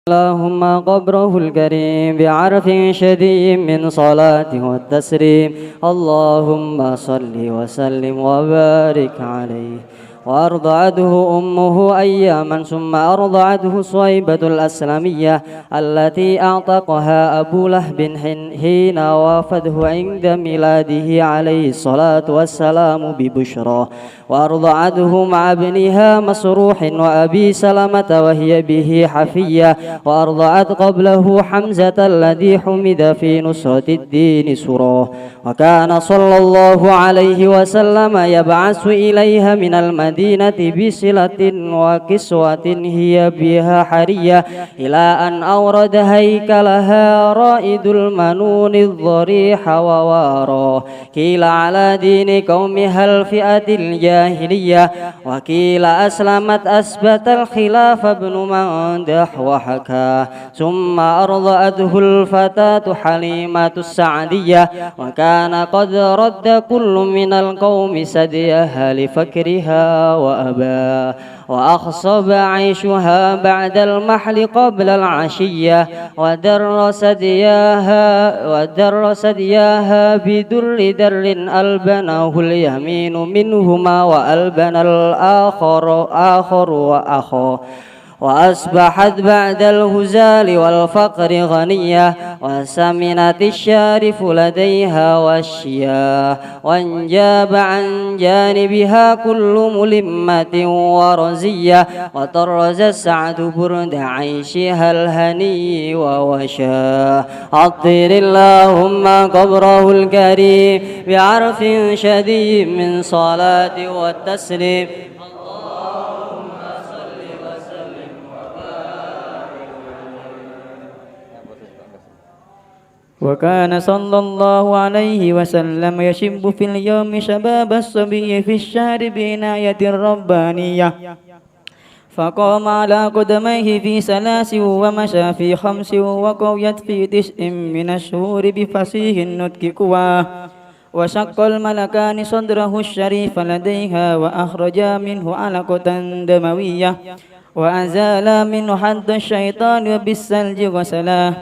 اللهم قبره الكريم بعرف شديد من صلاة والتسليم. اللهم صل وسلم وبارك عليه. وأرضعته أمه أياما ثم أرضعته صويبة الأسلمية التي أعتقها أبو لهب حين وافده عند ميلاده عليه الصلاة والسلام ببشرى. وأرضعته مع ابنها مسروح وأبي سلمة وهي به حفية. وأرضعت قبله حمزة الذي حمد في نصرة الدين سراه. وكان صلى الله عليه وسلم يبعث إليها من المدينة بصلة وكسوة هي بها حرية إلى أن أورد هيكلها رائد المنون الضريح وواراه. قيل على دين قومها الفئة الجاهلية، وقيل أسلمت أثبت الخلاف ابن مندح وحكاه. ثم أرضأته الفتاة حليمة السعدية، وكان قد رد كل من القوم سديها لفكرها وأباه. وأخصب عيشها بعد المحل قبل العشية، ودر سدياها بدر در ألبنه اليمين منهما وألبن الآخر وأخاه. وأصبحت بعد الهزال والفقر غنية، وسمنت الشارف لديها والشياه، وانجاب عن جانبها كل ملمة ورزية. وطرز السعد برد عيشها الهني ووشاه. عطر اللهم قبره الكريم بعرف شديد من صلاة والتسليم. وكان صلى الله عليه وسلم يشب في اليوم شباب الصبي في الشهر بعناية ربانية، فقام على قدميه في 3 ومشى في 5 وقويت في 9 من الشهور بفصيح النطق قواه. وشق الملكان صدره الشريف لديها وأخرجا منه علقة دموية، وأزالا منه حد الشيطان بالثلج غسلاه،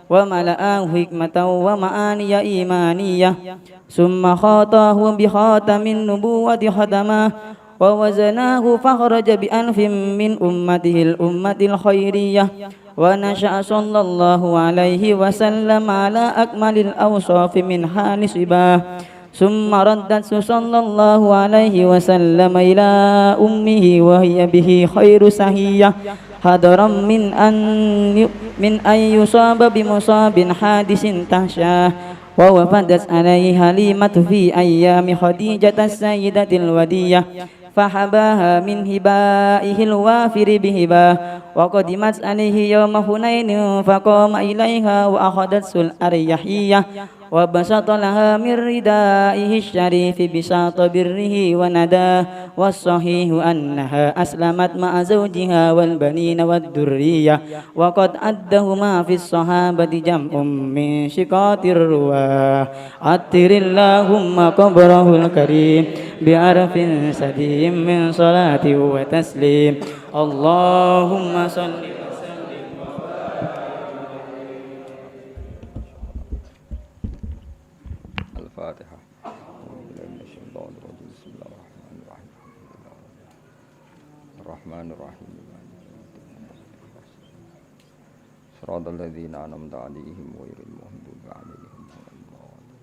وملآه حكمة ومعاني إيمانية. ثم خاطاه بخاتم النبوة ختماه، ووزناه فخرج بأنف من أمته الأمة الخيرية. ونشأ صلى الله عليه وسلم على أكمل الأوصاف من حال صباه. ثم ردت صلى الله عليه وسلم إلى أمه وهي به خير سهية، حذرا من أن يصاب بمصاب حادث تخشاه. ووفدت عليه حليمة في أيام خديجة السيدة الودية، فحباها من هبائه الوافر بهباه. وقدمت عليه يوم حنين فقام إليها وأخذت الأريحية، وبسط لها من ردائه الشريف بساط بره ونداه. والصحيح أنها أسلمت مع زوجها والبنين والذرية، وقد أدهما في الصحابة جمع من شقات الرواه. عطر اللهم قبره الكريم بعرف سديم من صلاة وتسليم. اللهم صل الفاتحة. الرحمن الرحيم صراط الذين أنعمت عليهم غير المغضوب عليهم ولا الضالين.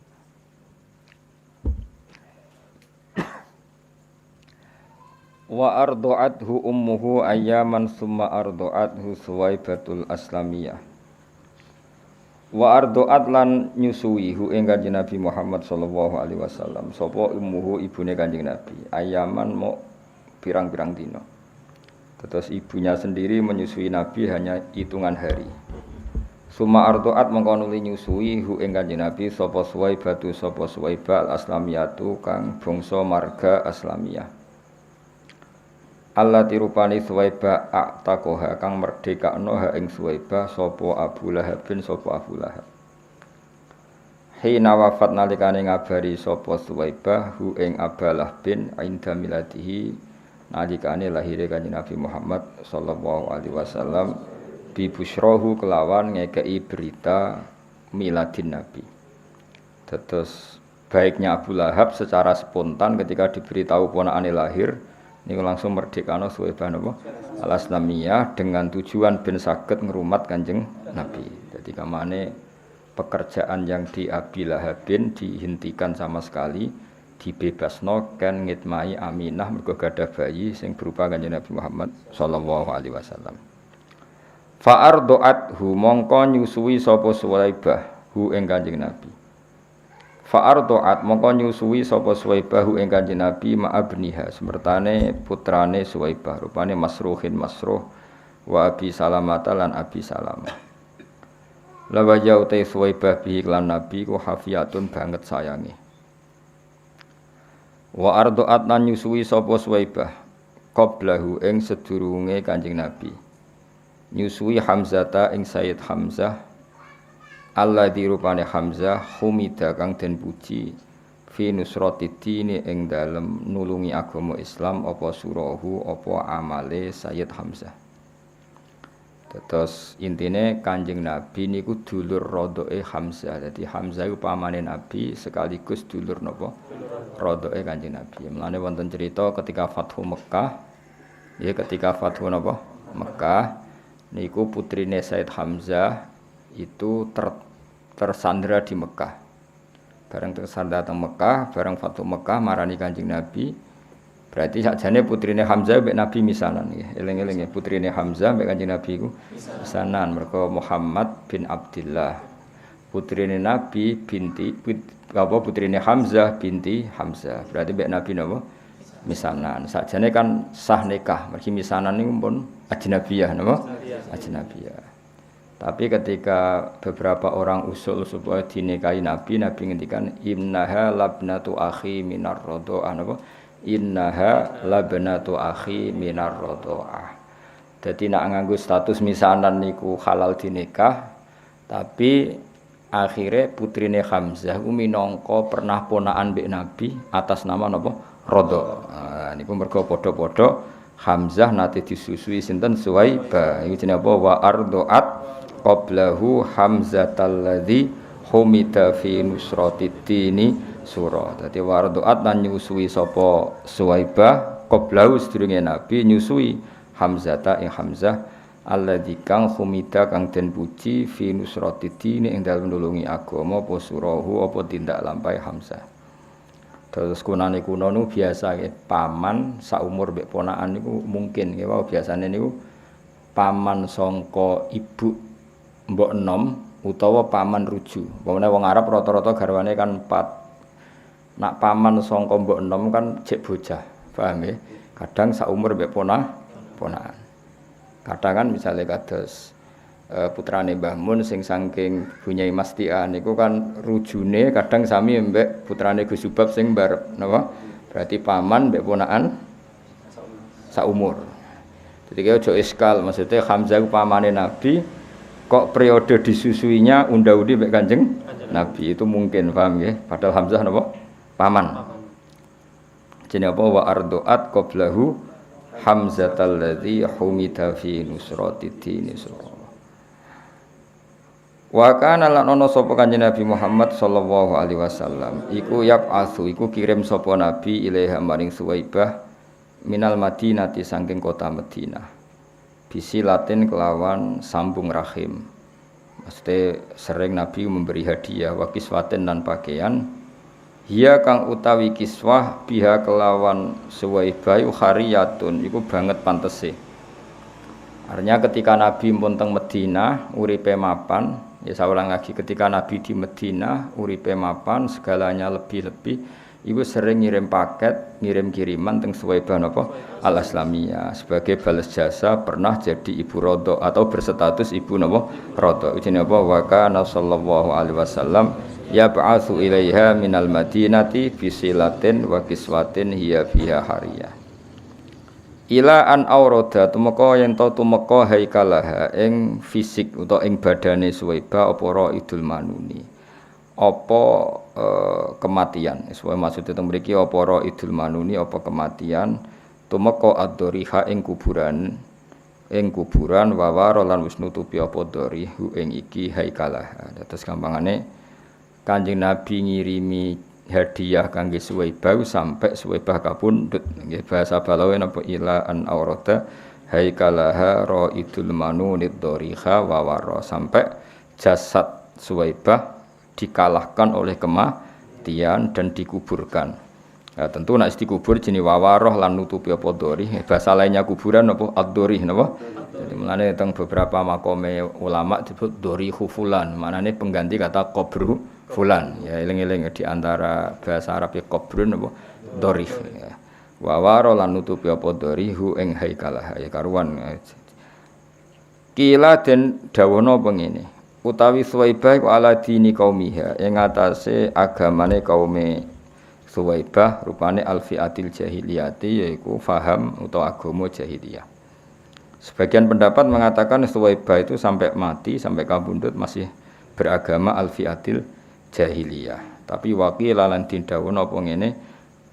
وأرضعته أمه أياما ثم أرضعته ثويبة الأسلمية. Wa ardoat lan nyusui hu ing Kanjeng Nabi Muhammad sallallahu alaihi wasallam sapa ummuhu ibune Kanjeng Nabi ayaman mau pirang-pirang dina. Terus ibunya sendiri menyusui Nabi hanya hitungan hari. Suma ardoat mengko nuli nyusui hu ing Kanjeng Nabi sapa Suwaibatu sapa Suwaibah al-Aslamiyatu kang bangsa marga Aslamiyah. Allah tirupani Suwaibah a'taqoha kang merdekakno ha ing Suwaibah sapa Abu Lahab bin sapa Abu Lahab. Hina wafat nalikane ngabari sapa Suwaibah hu ing Abalah bin inda miladihi nalikane lahire Kanjeng Nabi Muhammad sallallahu alaihi wasallam bi busyrahu kelawan ngekei berita miladin Nabi. Terus baiknya Abu Lahab secara spontan ketika diberitahu ponakane lahir niku langsung merdekano Suwaibah napa Al-Aslamiyah dengan tujuan ben saged ngrumat Kanjeng Nabi. Jadi kamane pekerjaan yang di Abi Lahabin dihentikan sama sekali, dibebasno kan ngitmai Aminah mergo gadah bayi sing berupa Kanjeng Nabi Muhammad sallallahu alaihi wasallam. Fa ardoathu mongko nyusui sapa Suwaibah hu ing Kanjeng Nabi. Fa ardoat mongko nyusui sapa Suwaibah hu ing Kanjeng Nabi ma'abniha semertane putrane Suwaibah rupane Masruhin Masruh wa Abi Salamah lan Abi Salamah. Lawa yaute Suwaibah bihi lan Nabi ku hafiyatun banget sayange. Wa ardoat lan nyusui sapa Suwaibah qablahu ing sedurunge Kanjeng Nabi. Nyusui Hamzata ing Sayyid Hamzah alladzi rupane Hamzah humida kang den puji fi nusratid ing dalem nulungi agama Islam apa surahu apa amale Sayyid Hamzah. Terus intine Kanjeng Nabi niku dulur rodoke Hamzah. Jadi Hamzah iku pamane Nabi sekaligus dulur napa? Rodoke Kanjeng Nabi. Mulane wonten cerita ketika Fathu Mekkah, ya ketika Fathu napa? Mekkah niku putrine Said Hamzah itu tersandra di Mekkah. Bareng tersandra teng Mekkah, bareng Fathu Mekkah marani Kanjeng Nabi. Berarti sakjane putrine Hamzah mbek Nabi misanan nggih. Eling-eling ya putrine Hamzah mbek Kanjeng Nabi iku misanan mergo Muhammad bin Abdullah. Putrine Nabi putrine Hamzah binti Hamzah. Berarti mbek Nabi napa? Misanan. Sakjane kan sah nikah, mergi misanan niku pun ajnabiyah napa? Ajnabiyah. Tapi ketika beberapa orang usul supaya dinikahi Nabi ngendikan innaha labnatu akhi minar radha'ah napa? Innaha labnatu akhi minar radha'ah. Dadi nak nganggo status misanan niku halal dinikah, tapi akhirnya putrine Hamzah ku minangka pernah ponakan mbek Nabi atas nama napa? Radha. Niku mergo padha-padha Hamzah nate disusui sinten Suwaibah. Iku jenenge apa? Wa ardoat qablahu Hamzatalladzi humida fi nusratid-dini surah. Dadi warduat lan nyusui sapa Suwaibah qablahu sedurunge Nabi nyusui Hamzata ing Hamzah alladzi kang humida kang den puji fi nusratid-dini ing dalem nulungi agama apa surahu apa tindak lampahe Hamzah. Terus kunane kuno nu biasa nggih paman saumur mbek ponakan niku mungkin nggih wae biasane niku paman sangka ibu mbok enom utawa paman ruju. Pemene wong Arab rata-rata garwane kan 4. Nak paman sangka mbok enom kan cek bocah, paham nggih? Kadang saumur mbek ponakan. Kadang kan misale kados putrane Mbah Mun sing saking Bunyai Mastia niku kan rujune kadang sami mbek putrane Gus Subab sing mbarep napa? Berarti paman mbek ponakan saumur. Jadi kaya aja iskal, maksudnya Hamzah ku pamane Nabi kok periode disusuinya unda-undi mbek Kanjeng Nabi itu mungkin, paham nggih? Padahal Hamzah napa? Paman. Jenenge apa? Wa ardoat qablahu Hamzatalladzi humida fi nusratid-dini surah. Wa kana lan ana sapa Kanjeng Nabi Muhammad sallallahu alaihi wasallam iku yab'atsu iku kirim sapa Nabi ilaiha maring Suwaibah minal Madinati saking kota Madinah. Bisilatin kelawan sambung rahim. Maksudnya sering Nabi memberi hadiah wa kiswatin dan pakaian. Hiya kang utawi kiswah biha kelawan Suwaibah hariyatun iku banget pantese. Artinya ketika Nabi pun teng Madinah uripe mapan, ya saya ulang lagi ketika Nabi di Madinah uripe mapan segalanya lebih-lebih ibu sering ngirim paket, ngirim kiriman teng Suwaibah napa Al-Aslamiyah sebagai balas jasa pernah jadi ibu Radha atau berstatus ibu napa Radha. Jenenge apa? Wa kana sallallahu alaihi wasallam yab'atsu ilaiha minal Madinati bisilatin wa kiswatin hiya biha hariyah. Ila an aurada tumeka yen ta tumeka haikalaha ing fisik utawa ing badane Suwaibah apa Raidul Manuni. Apa kematian. Sesuai maksudnya teng mriki apa Raidul Manuni apa kematian tumeka ad-doriha ing kuburan ing kuburan wawaro lan wis nutupi apa dori hu ing iki haikalah. Terus gampangane Kanjeng Nabi ngirimi hadiah kangge Suwaibah sampai Suwaibah kapundhut. Nggih bahasa balawe napa ila an aurata haikalaha raidul manunid doriha wawaro sampai jasad Suwaibah dikalahkan oleh kematian dan dikuburkan. Nah, tentu nek dikubur jenenge wawaroh lan nutupi apa dori. Bahasa lainnya kuburan apa ad-dori napa? Jadi mulane teng beberapa makome ulama disebut dori fulan, manane pengganti kata qabru fulan. Ya eling-eling di antara bahasa Arab qabrun apa dori. Ya. Wawaroh lan nutupi apa dori hu ing haikalah ya karuan. Kila den dawono pengene. Utawi Suwaibah ku ala dini kaumiha ing atase agamane kaume Suwaibah rupane alfiatil jahiliyati yaiku faham atau agama jahiliyah. Sebagian pendapat mengatakan Suwaibah itu sampai mati sampai kabundut masih beragama alfiatil jahiliyah. Tapi wakilalan din dawuh napa ngene?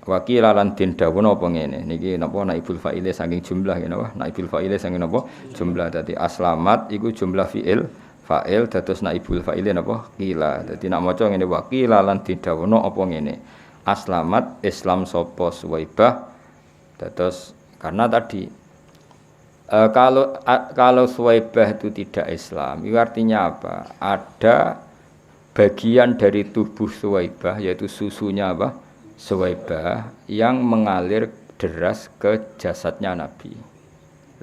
Wakilalan din dawuh napa ngene? Niki napa naibul fa'ile saking jumlah napa? Naibul fa'ile saking napa? Jumlah dadi aslamat iku jumlah fi'il fa'il dados naibul fa'ile napa? Qila. Dadi nek maca ngene wakilalan din dawuh apa ngene? Aslamat Islam sopo Suwaibah terus karena tadi kalau Suwaibah itu tidak Islam itu artinya apa? Ada bagian dari tubuh Suwaibah yaitu susunya apa? Suwaibah yang mengalir deras ke jasadnya Nabi.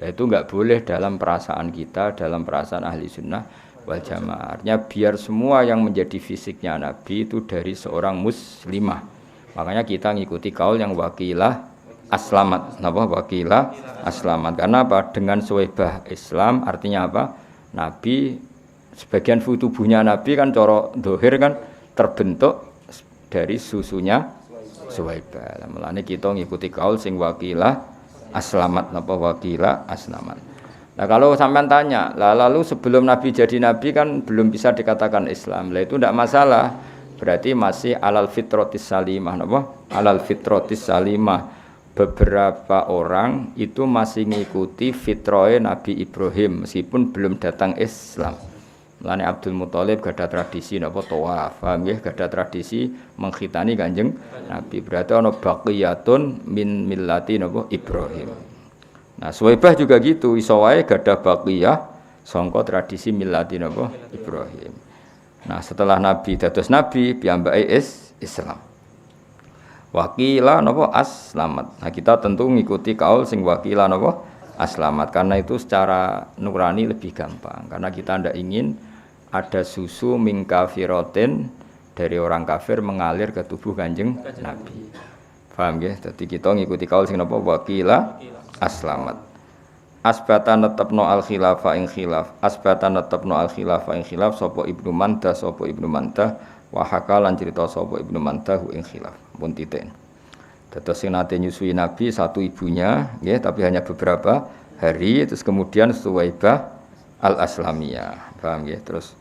Nah, itu enggak boleh dalam perasaan kita, dalam perasaan ahli sunnah wal jamaah. Artinya biar semua yang menjadi fisiknya Nabi itu dari seorang muslimah. Makanya kita ngikuti kaul yang wakilah aslamat. Napa wakilah aslamat? Karena apa? Dengan Suwaibah Islam artinya apa? Nabi sebagian tubuhnya Nabi kan cara dohir kan terbentuk dari susunya Suwaibah. Mulane kita ngikuti kaul sing wakilah aslamat. Napa wakilah aslamat? Nah kalau sampean tanya, lalu sebelum Nabi jadi Nabi kan belum bisa dikatakan Islam. Lah itu tidak masalah. Berarti masih alal fitrotis salimah, napa? Alal fitrotis salimah. Beberapa orang itu masih ngikuti fitroe Nabi Ibrahim meskipun belum datang Islam. Mulane Abdul Muthalib gada tradisi napa tawaf, paham nggih? Gada tradisi mengkhitani Kanjeng Nabi. Berarti ana baqiyatun min millati napa Ibrahim. Nah, Suwaibah juga gitu, iso wae gada baqiyah sangka tradisi millati napa Ibrahim. Nah setelah Nabi dados Nabi piyambake Islam. Wakila napa aslamat. Nah kita tentu ngikuti kaul sing wakila napa aslamat karena itu secara nurani lebih gampang. Karena kita ndak ingin ada susu min kafirotin dari orang kafir mengalir ke tubuh Kanjeng Nabi. Paham nggih? Dadi kita ngikuti kaul sing napa wakila aslamat. Asbatan netepno al khilafa ing khilaf asbatan netepno al khilafa ing khilaf sapa Ibnu Mandah sapa Ibnu Mandah wa hakalan cerita sapa Ibnu Mandah ing khilaf pun titik. Dados sing nate nyusui Nabi satu ibunya nggih tapi hanya beberapa hari terus kemudian Suwaibah al-Aslamiyah paham nggih terus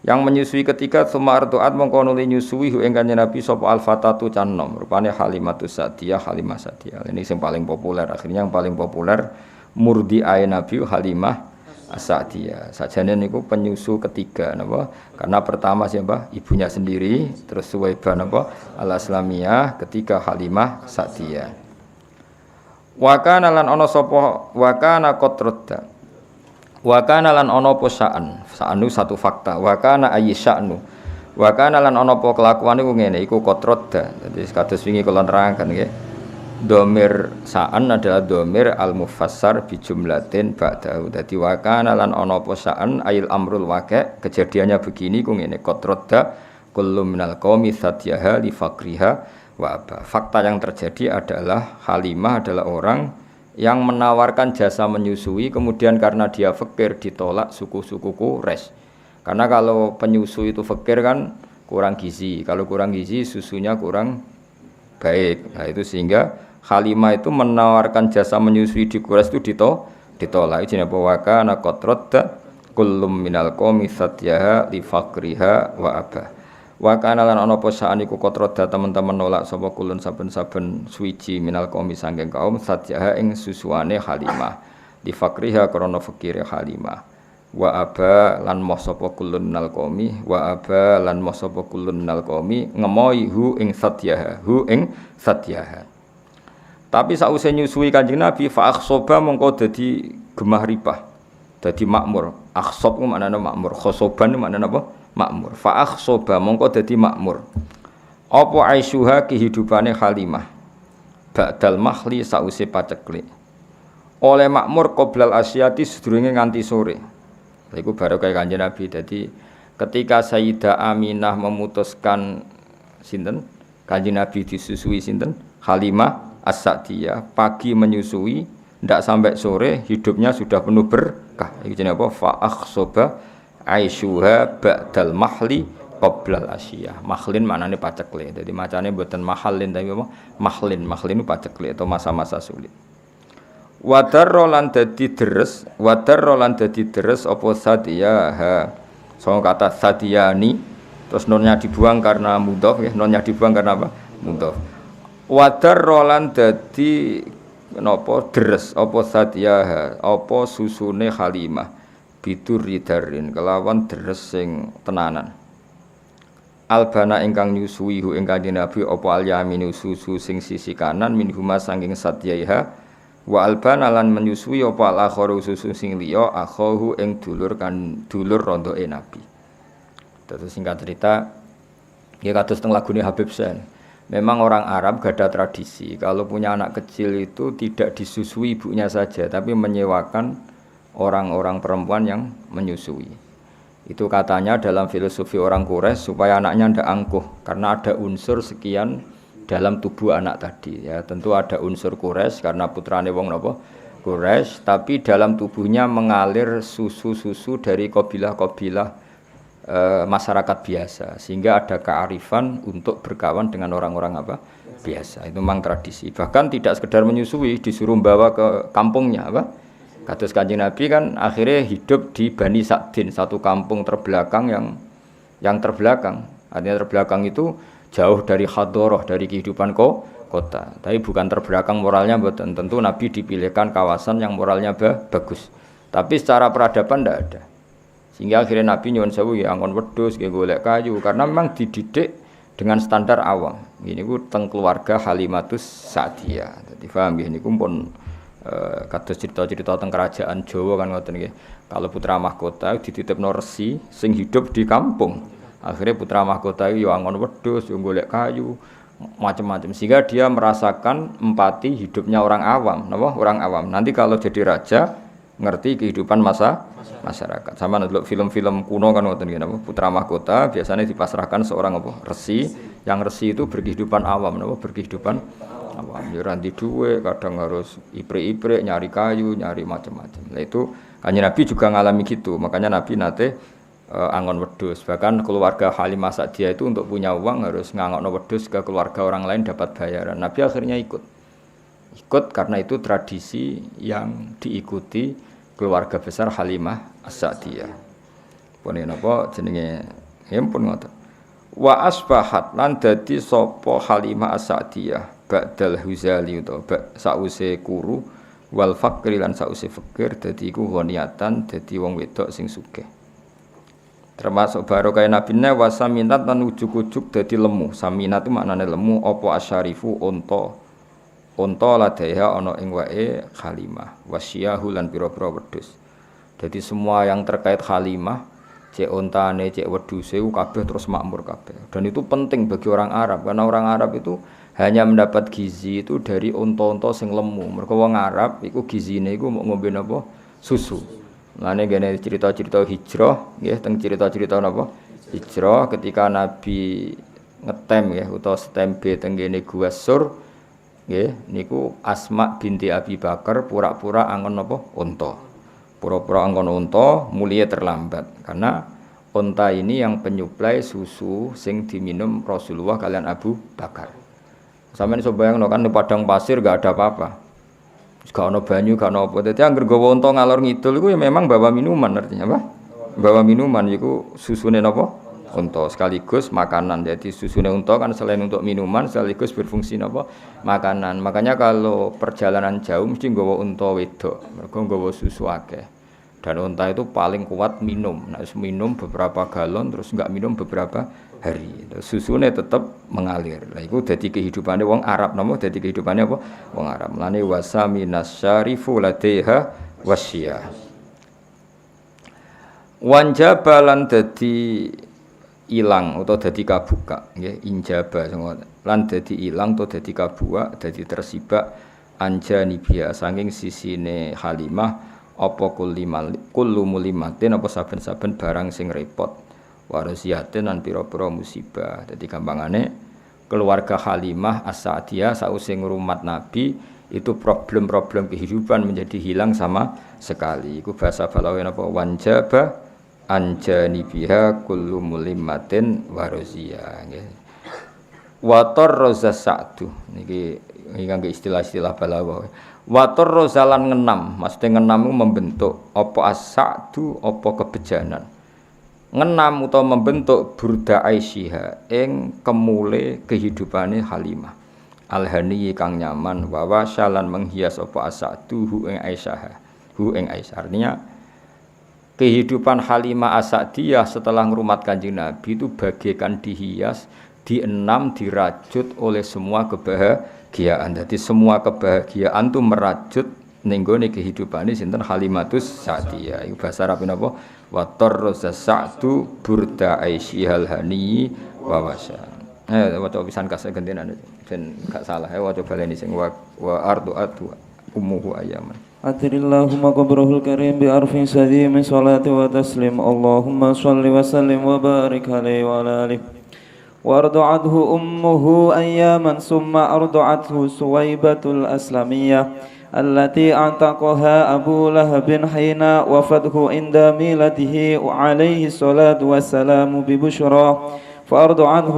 yang menyusui ketiga Sumar Tu'at mongko nuli nyusui ing Kanjeng Nabi sapa al-Fatatu canom rupane Halimatus Sa'diyah Halimah Sa'diyah ini yang paling populer akhirnya yang paling populer murdi ae Nabi Halimah As-Sa'diyah. Sajane niku penyusu ketiga napa? Karena pertama siapa? Ibunya sendiri, terus Suwaibah napa? Al-Aslamiyah, ketiga Halimah Sa'diyah. Wa kana lan ana sapa wa kana qatradda. Wa kana lan ana apa sa'anu satu fakta. Wa kana ayyisa'nu. Wa kana lan ana apa kelakuan niku ngene iku qatradda. Dadi kados wingi kula nerangkan nggih. Domir sa'an adalah domir al-mufassar bi jumlatin ba'dahu. Dadi wa kana lan ana apa sa'an ail amrul waqi' kejadiannya begini ku ngene qatradda kullu minal qaumi satyaha li faqriha wa aba. Fakta yang terjadi adalah Halimah adalah orang yang menawarkan jasa menyusui kemudian karena dia fakir ditolak suku-suku Quraisy. Karena kalau penyusu itu fakir kan kurang gizi. Kalau kurang gizi susunya kurang baik. Nah itu sehingga Halimah itu menawarkan jasa menyusui di Quraisy itu ditolak. Ini apa wa kana qatradda kullum minal qaumi satyaha li faqriha wa aba. Wa kana lan ana apa saan iku qatradda teman-teman nolak sapa kulun saben-saben suwiji minal qaumi sanging kaum satyaha ing susuane Halimah. di fakriha krana fakire Halimah. Wa aba lan moh sapa kullun minal qaumi wa aba lan moh sapa kullun minal qaumi ngemoi hu ing satyaha. Tapi sausé nyusui Kanjeng Nabi fa akhsoba mongko dadi gemah ripah. Dadi makmur. Akhsob ku maknane makmur, khosoban maknane apa? Makmur. Fa akhsoba mongko dadi makmur. Apa aisyuha kehidupane Halimah. Ba'dal mahli sausé paceklik. Oleh makmur qoblal asyati sedurunge nganti sore. Iku baru kaya Kanjeng Nabi. Jadi ketika Sayyidah Aminah memutuskan sinten? Kanjeng Nabi disusui sinten? Halimah As-Sa'diyah, pagi menyusui, ndak sampai sore hidupnya sudah penuh berkah. Iki jenenge apa? Fa akhsoba aisyuha ba'dal mahli qoblal asyiyah. Mahlin maknane pacekle. Jadi macane mboten mahallin tapi apa? Mahlin itu pacekle atau masa-masa sulit. Wadar rolan dadi deres apa sadiyaha. Soal kata sadiyani terus nonnya dibuang karena mudhof ya, nonnya dibuang karena apa? Mudhof. Wadar rolan dadi napa deres apa sadiyaha, apa susune Halimah bidurri darin kelawan deres sing tenanan. Albana ingkang nyusui hu ing Kanjeng Nabi apa al-yaminu susu sing sisi kanan minhuma saking sadiyaha. Wa albana lan menyusui apa al-akharu susu sing liya akhahu ing dulur rondoke Nabi. Terus singkat cerita ya kados teng lagune Habib Sen. Memang orang Arab gada tradisi kalau punya anak kecil itu tidak disusui ibunya saja tapi menyewakan orang-orang perempuan yang menyusui. Itu katanya dalam filosofi orang Quraisy supaya anaknya ndak angkuh karena ada unsur sekian dalam tubuh anak tadi ya, tentu ada unsur Quraisy karena putrane wong napa Quraisy, tapi dalam tubuhnya mengalir susu-susu dari kabilah-kabilah masyarakat biasa sehingga ada kearifan untuk berkawan dengan orang-orang apa biasa. Itu memang tradisi. Bahkan tidak sekedar menyusui, disuruh bawa ke kampungnya apa. Kados Kanjeng Nabi kan akhirnya hidup di Bani Sa'din, satu kampung terbelakang yang terbelakang. Artinya terbelakang itu jauh dari hadoroh, dari kehidupan kota. Tapi bukan terbelakang moralnya, betul. Tentu Nabi dipilihkan kawasan yang moralnya bagus. Tapi secara peradaban tidak ada. Sehingga akhirnya Nabi nyuwun sewu ya angon wedhus, nggih golek kayu karena memang dididik dengan standar awam. Ini ku teng keluarga Halimatus Sa'diyah. Dadi paham nggih niku pun kados cerita-cerita teng kerajaan Jawa kan ngoten nggih. Kalau putra mahkota dititipno resi sing hidup di kampung. Akhirnya putra mahkota itu angon wedhus, golek kayu, macam-macam. Sehingga dia merasakan empati hidupnya orang awam, napa? Orang awam. Nanti kalau jadi raja ngerti kehidupan masyarakat. Sama ndelok film-film kuno kan ngoten nggih napa? Putra mahkota biasanya dipasrahkan seorang apa? Resi. Yang resi itu berkehidupan awam, napa? Berkehidupan awam. Ya ranti duwe, kadang harus iprik-iprik, nyari kayu, nyari macam-macam. Nah itu Kanjeng Nabi juga ngalami gitu. Makanya Nabi nate angon wedhus. Bahkan keluarga Halimah Sa'diyah itu untuk punya uang harus ngangokno wedhus ke keluarga orang lain dapat bayaran. Nabi akhirnya ikut karena itu tradisi yang diikuti keluarga besar Halimah As-Sa'diyah. Pun napa jenenge pun ngoten. Wa asbahat lan dadi sapa Halimah As-Sa'diyah ba'dal huzali utawa sause kuru wal fakri lan sause fakir dadi iku ghoniatan dadi wong wedok sing sugih. Termasuk baru kaya Nabi ne wasaminat lan ujug-ujug dadi lemu. Saminat itu maknane lemu apa asyarifu unta ladaiha ana ing wae Halimah wasyahu lan pira-pira wedhus. Jadi semua yang terkait Halimah cek ontane cek wedhuse kabeh terus makmur kabeh. Dan itu penting bagi orang Arab karena orang Arab itu hanya mendapat gizi itu dari unta-unta sing lemu. Mergo wong Arab iku gizine iku mau ngombe napa? Susu. Lane gene cerita-cerita hijrah nggih teng cerita-cerita napa hijrah ketika Nabi ngetem nggih utawa setembe teng gene Gua Sur nggih niku Asma binti Abi Bakar pura-pura angon napa unta. Pura-pura angon unta mulia terlambat karena unta ini yang penyuplai susu sing diminum Rasulullah kalian Abu Bakar. Sampeyan iso bayangno kan di padang pasir enggak ada apa-apa. Gak ono banyu, gak ono apa. Dadi anggere gawa unta ngalor ngidul iku ya memang bawa minuman artinya apa? Bawa minuman iku susune napa? unta sekaligus makanan. Jadi susune unta kan selain untuk minuman sekaligus berfungsi napa? Makanan. Makanya kalau perjalanan jauh mesti nggawa unta wedok, mergo nggawa susu akeh. Dan unta itu paling kuat minum. Nah, minum beberapa galon terus enggak minum beberapa hari. Susune tetap mengalir. Lah iku dadi kehidupane wong Arab napa? Dadi kehidupane apa? Wong Arab. Mulane wasaminas syarifu ladaiha wasyiyah. Wanjabalan dadi ilang utawa dadi kabuka nggih injaba lan dadi ilang utawa dadi kabuka dadi tersibak anjani biya saking sisine Halimah apa kullu mulimatin apa saben-saben barang sing repot warasiyatin lan pira-pira musibah. Dadi gampangane keluarga Halimah As-Sa'diyah sause ngrumat Nabi itu problem-problem kehidupan menjadi hilang sama sekali. Iku bahasa balaghah napa wanjaba anjani biha kullu mulimatin warasiya nggih. Wator roza sa'du niki nganggo istilah-istilah balaghah. Wator rozalan ngenam, maksudnya ngenam itu membentuk apa as-sa'du apa kebejanan. Ngenam utawa membentuk burda Aisyah ing kemule kehidupane Halimah. Alhani kang nyaman wa wasyalan menghias apa as-sa'du hu ing Aisyah. Hu ing Aisyah artinya kehidupan Halimah As-Sa'diyah setelah ngrumat Kanjeng Nabi itu bagaikan dihias, dienam, dirajut oleh semua kebahagiaan. Jadi semua kebahagiaan itu merajut ning gone kehidupane sinten Halimatus Sa'diyah. Iku bahasa Arab napa? Wa tarza sa'du burda aisyihal hani wa wasya. Waca pisan kase gentenan ben gak salah. Waca baleni sing wa ardu ummuhu ayaman. أثر اللهم قبره الكريم بأرف سديم من صلاة وتسليم اللهم صل وسلم وبارك عليه وعلى آله وأرضعته أمه أياما ثم أرضعته سويبة الأسلمية التي أعتقها أبو لهب حين وفده عند ميلته عليه الصلاة والسلام ببشرى فأرضعته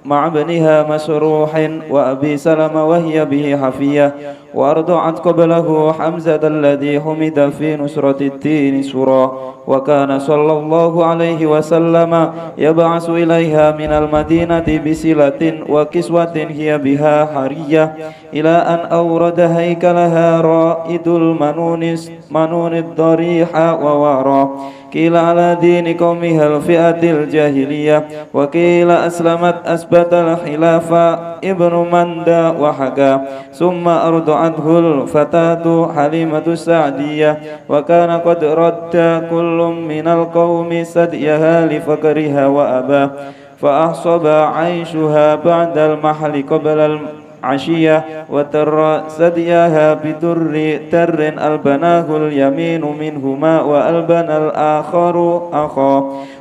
مع ابنها مسروح وأبي سلمة وهي به حفية وأرضعت قبله حمزة الذي حمد في نصرة الدين سرى وكان صلى الله عليه وسلم يبعث إليها من المدينة بسلة وكسوة هي بها حرية إلى أن أورد هيكلها رائد المنون الضريح ووارى قيل على دين قومها الفئة الجاهلية وقيل أسلمت أثبت الخلافة ابن مندى وحكى ثم أرضعته الفتاة حليمة السعدية وكان قد رد كل من القوم ثديها لفقرها وأباه فأحصب عيشها بعد المحل قبل عشية وتر ثديها بدر تر ألبناه اليمين منهما وألبن الآخر أخا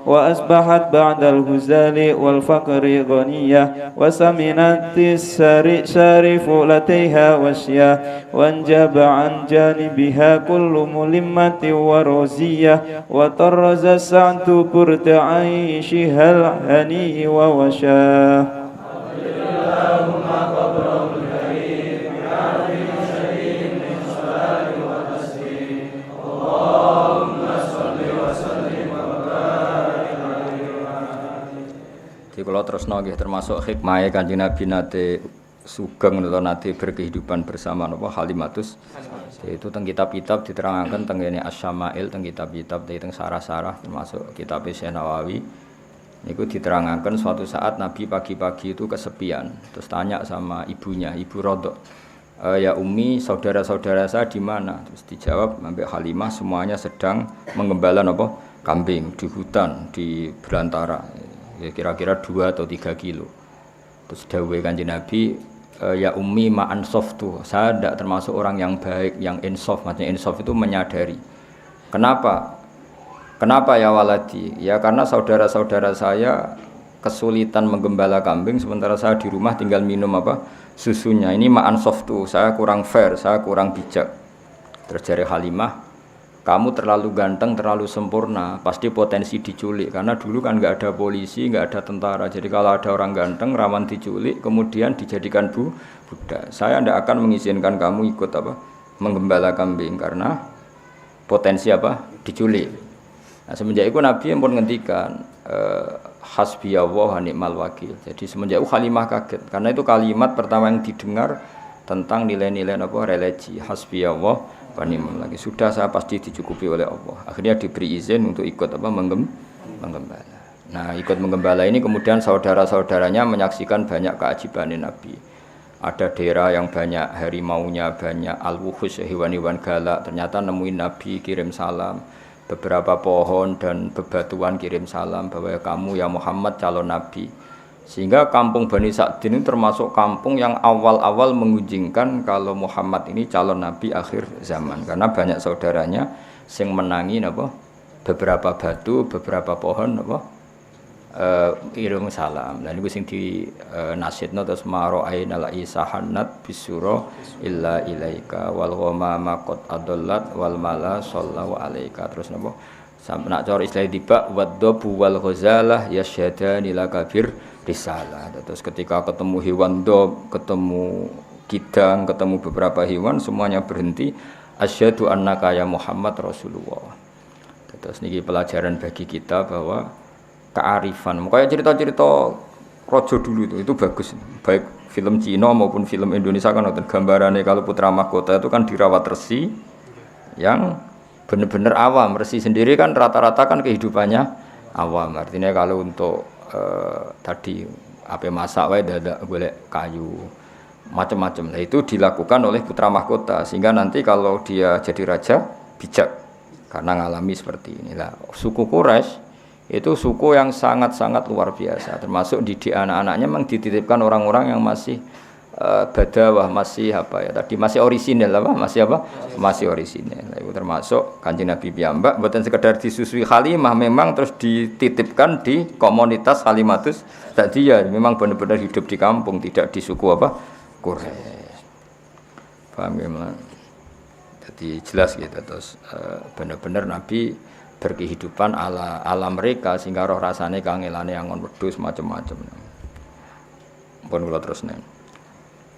وأصبحت بعد الهزال والفقر غنية وسمنت السارف لديها وشيا وانجب عن جانبها كل ملمة ورزية وطرز السعد برد عيشها الهني ووشاه Kalau terus nggih termasuk hikmah Kanjeng Nabi nate sugeng atau nate berkehidupan bersama napa Halimatus. Itu teng kitab-kitab diterangkan teng ngene Asy-Syama'il teng kitab-kitab teng sarah-sarah termasuk kitab Syekh Nawawi. Niku diterangkan suatu saat Nabi pagi-pagi itu kesepian, terus tanya sama ibunya, Ibu Rodok, ya Umi, saudara-saudara saya di mana? Terus dijawab Mbak Halimah semuanya sedang menggembala napa kambing di hutan di belantara. Ya kira-kira 2 atau 3 kilo. Terus dawuhe Kanjeng Nabi, ya Ummi ma'an softu, saya tidak termasuk orang yang baik, yang insaf. Maksudnya insaf itu menyadari. Kenapa? Kenapa ya waladi? Ya karena saudara-saudara saya kesulitan menggembala kambing, sementara saya di rumah tinggal minum apa susunya. Ini ma'an softu, saya kurang fair, saya kurang bijak. Terus jari Halimah, kamu terlalu ganteng, terlalu sempurna, pasti potensi diculik. Karena dulu kan nggak ada polisi, nggak ada tentara. Jadi kalau ada orang ganteng, rawan diculik, kemudian dijadikan budak. Saya tidak akan mengizinkan kamu ikut apa menggembala kambing karena potensi apa diculik. Nah semenjak itu Nabi yang pun ngendikan hasbiyallah wa ni'mal wakil. Jadi semenjak itu Halimah kaget karena itu kalimat pertama yang didengar tentang nilai-nilai apa religi hasbiyallah wa ni'mal wakil. Sudah saya pasti dicukupi oleh Allah. Akhirnya diberi izin untuk ikut apa menggembala. Nah, ikut menggembala ini kemudian saudara-saudaranya menyaksikan banyak keajaiban Nabi. Ada daerah yang banyak harimaunya, banyak al-wuhus, hewan-hewan galak. Ternyata nemuin Nabi kirim salam. Beberapa pohon dan bebatuan kirim salam bahwa kamu ya Muhammad calon Nabi. Sehingga kampung Bani Sa'din ini termasuk kampung yang awal-awal mengunjingkan kalau Muhammad ini calon Nabi akhir zaman. Karena banyak saudaranya yang menangi apa, beberapa batu, beberapa pohon apa, irung salam. Dan itu sing di nasidna terus maro'ain ala isahanat bisuro illa ilaika wal ghamama qad adallat wal mala sallallahu alaika. Terus napa sampe nak cara istilah tiba waddabu wal ghazalah yasyhadani lakabir risalah. Terus ketika ketemu hewan dob, ketemu kidang, ketemu beberapa hewan semuanya berhenti asyhadu annaka ya Muhammad Rasulullah. Terus niki pelajaran bagi kita bahwa kearifan, kayak cerita-cerita rojo dulu itu bagus, baik film Cina maupun film Indonesia kan nonton gambarannya kalau putra mahkota itu kan dirawat resi yang benar-benar awam. Resi sendiri kan rata-rata kan kehidupannya awam, artinya kalau untuk tadi apa masak wae dadak golek kayu macam-macam. Nah itu dilakukan oleh putra mahkota sehingga nanti kalau dia jadi raja bijak karena ngalami seperti inilah. Suku Quraisy itu suku yang sangat-sangat luar biasa, termasuk didik anak-anaknya memang dititipkan orang-orang yang masih badawah, masih apa ya tadi, masih orisinil apa, masih orisinil. Itu termasuk Kanjeng Nabi piyambak bukan sekedar disusui Halimah, memang terus dititipkan di komunitas Halimatus Sa'diyah, memang benar-benar hidup di kampung, tidak di suku apa Quraisy. Paham ya, Man? Jadi jelas gitu terus benar-benar Nabi berkehidupan ala mereka sehingga roh rasane kangelane angon wedhus macam-macam. Pun kula terusne.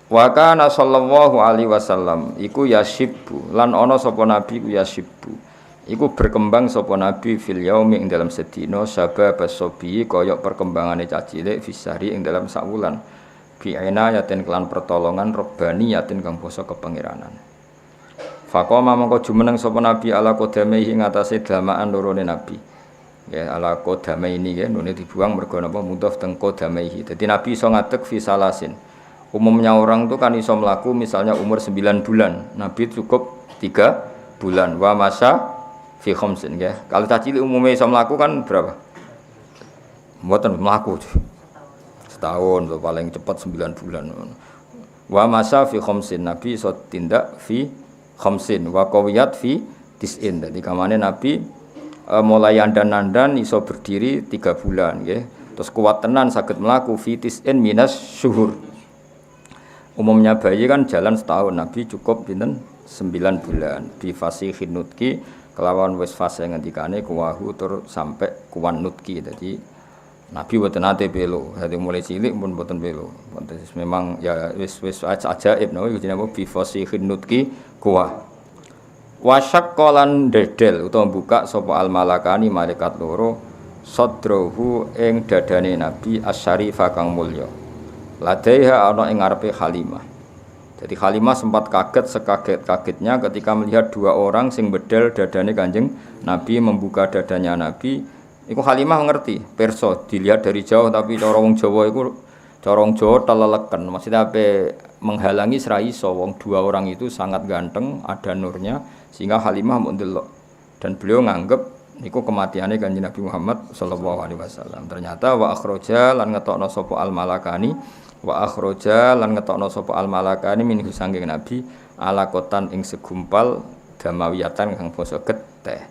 Wa kana sallallahu alaihi wasallam iku yashibu lan ana sapa nabi ku yashibu. Iku berkembang sapa nabi fil yaumi ing dalam sedina sabab sobi kaya perkembangane cah cilik fisari ing dalam sak wulan. Bi inayatin kelan pertolongan rabbaniyatin kang basa kepangeranan. Faqama mangko jumeneng sapa nabi ala qadamaihi ing atase damaan lorone nabi. Ya ala qadamai ini ya nune dibuang mergo napa mudhof teng qadamaihi. Dadi nabi iso ngadeg fi salasin. Umumnya orang itu kan iso mlaku misalnya umur 9 bulan. Nabi cukup 3 bulan. Wa masa fi khamsin ya. Kalau cah cilik umumnya iso mlaku kan berapa? Mboten mlaku. Setahun lho paling cepat 9 bulan. Wa masa fi khamsin nabi iso tindak fi khamsin wa qawiyat fi tis'in. Jadi kamane Nabi mulai andan-andan iso berdiri 3 bulan nggih. Terus kuat tenan saged mlaku fi tis'in minas syuhur. Umumnya bayi kan jalan setahun, Nabi cukup pinten 9 bulan. Bi fasihin nutki kelawan wis fase ngendikane kuwahu tur sampai kuwan nutki. Jadi Nabi mboten nate belo, dadi mulai cilik pun mboten belo. Memang ya wis ajaib no iki jenenge bi fasihin nutki kuwa. Wasyaqqalan dedel utawa buka sapa al malakani malaikat loro sadrahu ing dadane Nabi asyarifa kang mulya. Ladaiha ana ing ngarepe Halimah. Jadi Halimah sempat kaget sekaget-kagetnya ketika melihat 2 orang sing bedel dadane Kanjeng Nabi, membuka dadanya Nabi. Iku Halimah ngerti, perso dilihat dari jauh tapi cara wong Jawa iku cara wong Jawa teleleken. Maksudnya apa menghalangi serai iso wong 2 orang itu sangat ganteng, ada nurnya sehingga Halimah mau ndelok. Dan beliau nganggep niku kematiannya Kanjeng Nabi Muhammad sallallahu alaihi wasallam. Ternyata wa akhraja lan ngetokno sapa al malakani minhu sanging Nabi alakotan ing segumpal damawiyatan kang basa geteh.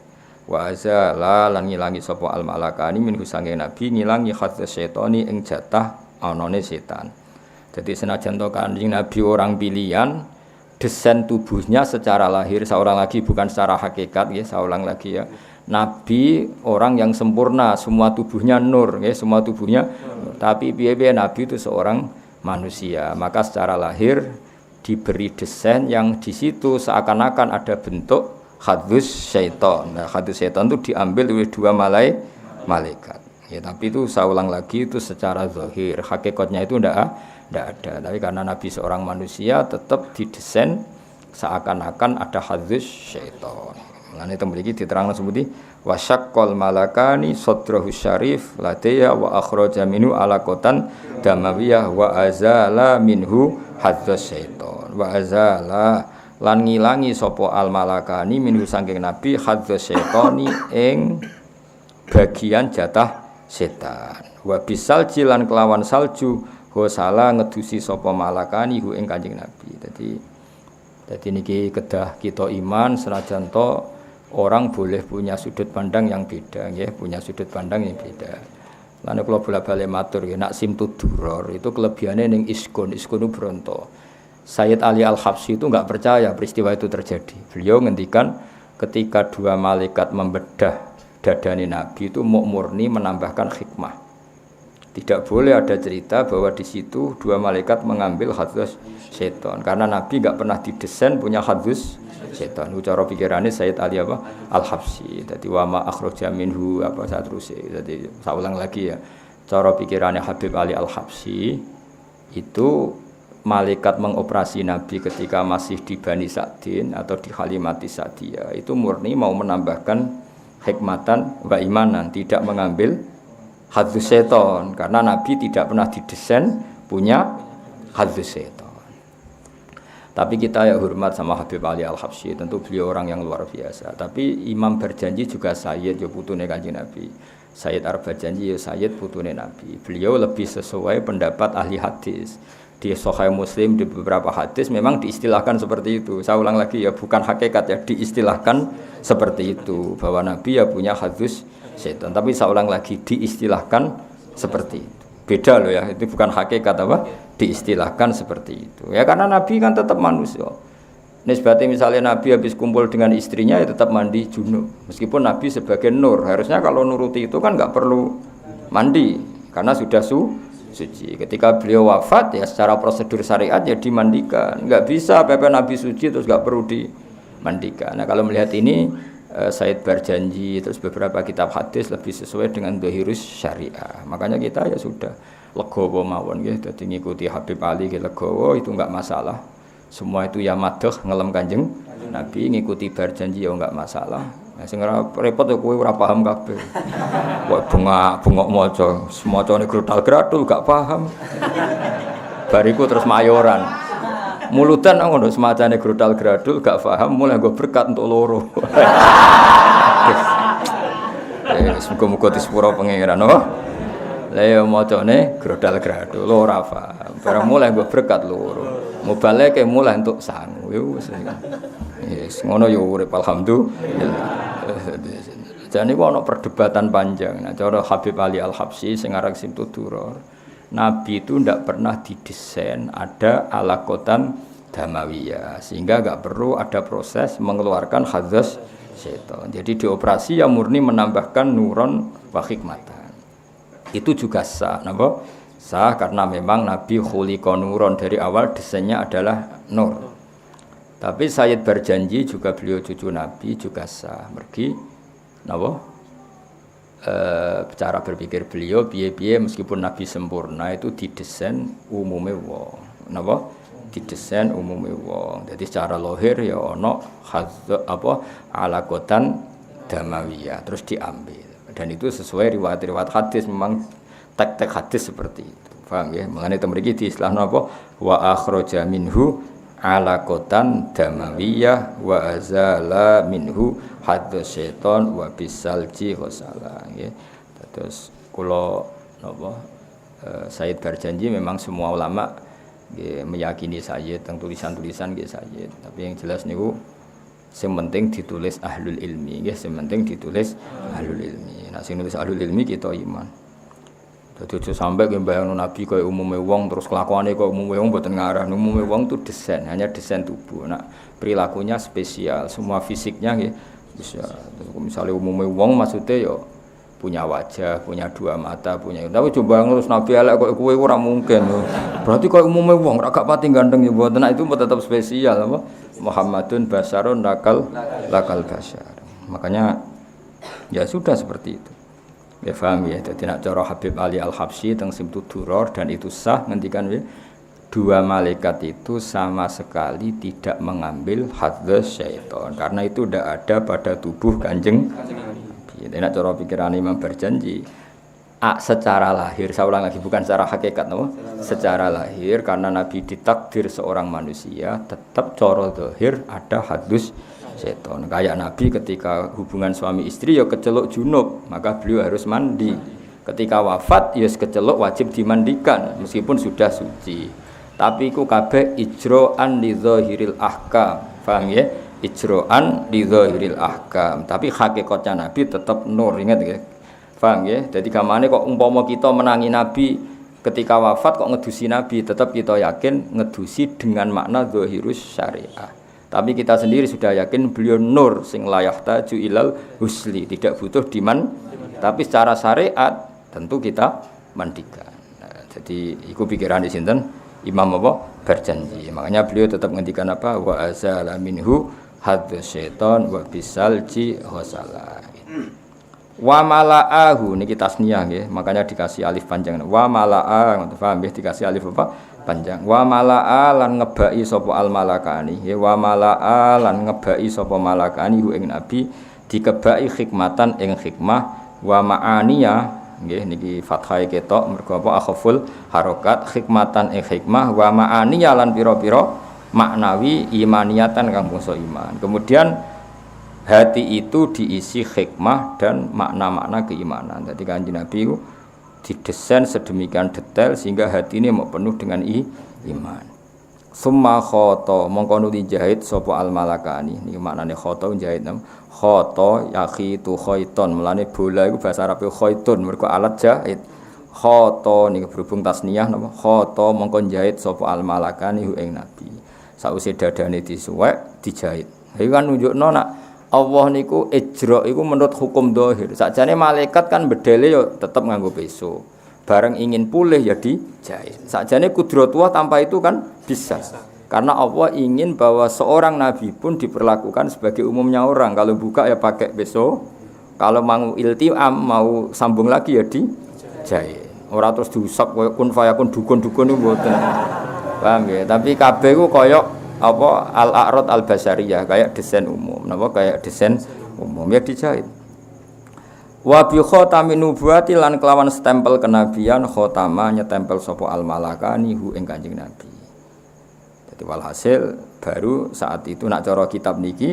Wa azala lan ngilangi sapa al malakani minhu sanging Nabi ngilangi khadz syaitani ing jatah anane setan. Jadi senajan to Kanjeng Nabi orang pilihan, desain tubuhnya secara lahir seorang lagi bukan secara hakikat ya, seorang lagi ya. Nabi orang yang sempurna, semua tubuhnya nur ya, semua tubuhnya nur. Tapi piye-piye Nabi itu seorang manusia, maka secara lahir diberi desain yang di situ seakan-akan ada bentuk khadus syaitan. Nah, khadus syaitan itu diambil oleh 2 malaikat. Ya, tapi itu saya ulang lagi itu secara zahir, hakikatnya itu ndak ada. Tapi karena Nabi seorang manusia tetap didesain seakan-akan ada hadis syaitan. Lan itu mriki diterangno seperti wasyaqqal malakani sadrahu syarif ladaya wa akhraja minhu alaqatan damawiyah wa azala minhu hadis syaitan. Wa azala lan ngilangi sapa al malakani minhu saking Nabi hadis syaitani ing bagian jatah setan. Wa bisal jilan kelawan salju hosala ngedusi sapa malakani hu ing Kanjeng Nabi. Jadi niki kedah kita iman senajan to orang boleh punya sudut pandang yang beda nggih, punya sudut pandang yang beda. Lan kula bola-bali matur nggih nak simtuduror itu kelebihannya ning iskun bronto. Sayyid Ali Al-Habsyi itu enggak percaya peristiwa itu terjadi. Beliau ngendikan ketika dua malaikat membedah dadane Nabi itu murni menambahkan hikmah. Tidak boleh ada cerita bahwa di situ dua malaikat mengambil hadis setan karena Nabi enggak pernah didesain punya hadis setan. Cara pikirannya Sayyid Ali Al-Habsyi. Jadi wa ma akhraja minhu apa saterusé. Jadi saya ulang lagi ya. Cara pikirannya Habib Ali Al-Habsyi itu malaikat mengoperasi Nabi ketika masih di Bani Sa'din atau di Halimati Sa'diyah itu murni mau menambahkan hikmatan wa imanan, tidak mengambil hadis setan karena Nabi tidak pernah didesain punya hadis setan. Tapi kita ya hormat sama Habib Ali Al-Habsyi, tentu beliau orang yang luar biasa. Tapi Imam berjanji juga Sayyid ya putune Kanjeng Nabi. Sayyid Ar-Bajanji ya Sayyid putune Nabi. Beliau lebih sesuai pendapat ahli hadis. Di Sahih Muslim di beberapa hadis memang diistilahkan seperti itu. Saya ulang lagi ya, bukan hakikat ya, diistilahkan seperti itu bahwa Nabi ya punya hadis setan. Tapi saya ulang lagi diistilahkan seperti itu. Beda loh ya, itu bukan hakikat apa? Diistilahkan seperti itu. Ya karena Nabi kan tetap manusia. Nisbati misalnya Nabi habis kumpul dengan istrinya ya tetap mandi junub. Meskipun Nabi sebagai nur, harusnya kalau nuruti itu kan nggak perlu mandi karena sudah suci. Ketika beliau wafat ya secara prosedur syariat ya dimandikan. Nggak bisa PP Nabi suci terus nggak perlu dimandikan. Nah kalau melihat ini Said berjanji terus beberapa kitab hadis lebih sesuai dengan dohirus syariah. Makanya kita ya sudah legowo mawon gitu. Jadi ngikuti Habib Ali gitu legowo itu nggak masalah. Semua itu ya madheh ngelem Kanjeng Nabi, ngikuti berjanji ya nggak masalah. Nah, sing repot ya kowe ora paham kabeh. Kok bengok maca, semacane grutal-gratul gak paham. Bariku terus mayoran. Mulutan ngono semacane grutal-gradul gak paham, mulai nggo berkat untuk loro. Muga-muga disepuro pangeran, oh. Lah ya macane grutal-gradul ora paham. Barang mulai nggo berkat loro. Mubaleke mulai untuk sangu. Yes, ngono yo urip alhamdulillah. Jadi ono perdebatan panjang. Nah, cara Habib Ali Al-Habsyi sing aran Simtuduror, Nabi itu ndak pernah didesain ada alaqatan damawiyah sehingga enggak perlu ada proses mengeluarkan hadis setan. Jadi dioperasi yang murni menambahkan nuron wa hikmatan. Itu juga sah, napa? Sah karena memang Nabi khuliqa nuron dari awal desainnya adalah nur. Tapi Sayyid berjanji juga beliau cucu Nabi juga sah. Mergi napa? Cara berpikir beliau piye-piye meskipun Nabi sempurna itu didesain umume wong. Napa? Didesain umume wong. Jadi secara lahir ya ana alaqatan damawiyah terus diambil. Dan itu sesuai riwayat-riwayat hadis memang tek-tek hadis seperti itu. Paham ya? Mengenai temriki di istilah napa? Wa akhraja minhu alaqatan damawiyah wa azala minhu hadz syaiton wa bisalji ghusala nggih. Terus kula napa Sayyid berjanji memang semua ulama nggih meyakini Sayyid teng tulisan-tulisan nggih Sayyid. Tapi yang jelas niku sing penting ditulis ahlul ilmi nggih, sing penting ditulis ahlul ilmi. Nah sing nulis ahlul ilmi kita iman. Dadi aja sampai ke bayangno Nabi kaya umume wong terus kelakuane kaya umume wong mboten ngarah. Umume wong itu desain, hanya desain tubuh. Nah, perilakunya spesial, semua fisiknya nggih bisa. Misalnya umume wong maksudnya ya punya wajah, punya dua mata, punya. Tapi coba ngurus Nabi elek kaya kowe ora mungkin. Berarti kaya umume wong ora gak pati ganteng ya mboten. Nah, itu tetap spesial apa? Muhammadun basyarun lakal basyar. Makanya ya sudah seperti itu. Ya paham ya. Dadi nek cara Habib Ali Al-Habsyi teng Simtud Duror dan itu sah ngendikan ya, dua malaikat itu sama sekali tidak mengambil hadzz syaitan karena itu tidak ada pada tubuh Kanjeng Nabi. Nek cara pikiran Imam berjanji secara lahir, saya ulang lagi bukan secara hakikat no? Secara lahir karena Nabi ditakdir seorang manusia tetap cara zahir ada hadzz seton. Kayak Nabi ketika hubungan suami istri ya keceluk junub, maka beliau harus mandi. Ketika wafat ya keceluk wajib dimandikan meskipun sudah suci. Tapi iku kabeh ijro'an li zahiril ahkam. Paham ya? Ijro'an li zahiril ahkam. Tapi hakikatnya Nabi tetap nur, ingat ya. Paham ya? Jadi gamane kok umpama kita menangi Nabi ketika wafat kok ngedusi Nabi, tetap kita yakin ngedusi dengan makna zahirus syariah. Tapi kita sendiri sudah yakin beliau nur sing layah taju ilal husli, tidak butuh diman. Tapi secara syariat tentu kita mandikan. Nah, jadi itu pikiran di sinten Imam apa berjanji. Makanya beliau tetap ngendikan apa wa azala minhu hadz syaitan wa bisalji ghasala. Wa malaahu niki tasniyah nggih, makanya dikasih alif panjang. Wa malaa, ngoten paham nggih dikasih alif apa? Panjang. Wa malaa lan ngebai sapa al malakani. Wa malaa lan ngebai sapa malakani hu ing nabi dikebai hikmatan ing hikmah wa ma'aniya nggih niki fathah ketok mergo apa akhaful harokat hikmatan ing hikmah wa ma'aniya lan pira-pira maknawi imaniyatan kang bangsa iman. Kemudian hati itu diisi hikmah dan makna-makna keimanan. Jadi Kanjeng Nabi itu didesain sedemikian detail sehingga hati ini mau penuh dengan iman. Summa khoto mongko nuli jahit sapa al malakani. Niki maknane khoto jahit nam. Khoto yakhitu khaiton. Mulane bola iku bahasa Arab khaitun mergo alat jahit. Khoto niki berhubung tasniyah napa? Khoto mongko jahit sapa al malakani hu ing Nabi. Sause dadane disuwek dijahit. Iki kan nunjukno nak Allah niku ijra iku menurut hukum zahir. Sakjane malaikat kan bedele ya tetep nganggo peso. Bareng ingin pulih ya dijahit. Sakjane kudratullah tanpa itu kan bisa. Karena Allah ingin bahwa seorang nabi pun diperlakukan sebagai umumnya orang. Kalau buka ya pakai peso. Kalau mau iltiam mau sambung lagi ya dijahit. Ora terus diusap koyo kun fayakun dukun-dukun niku mboten. Paham ya? Tapi kabeh ku koyo apa al-a'rad al-basariyah kayak desain umum napa kayak desain umum ya dijahit wa bi khatamin nubuwati lan kelawan stempel kenabian khatama nyetempel sapa al-malakani hu ing Kanjeng Nabi. Jadi walhasil baru saat itu nak cara kitab niki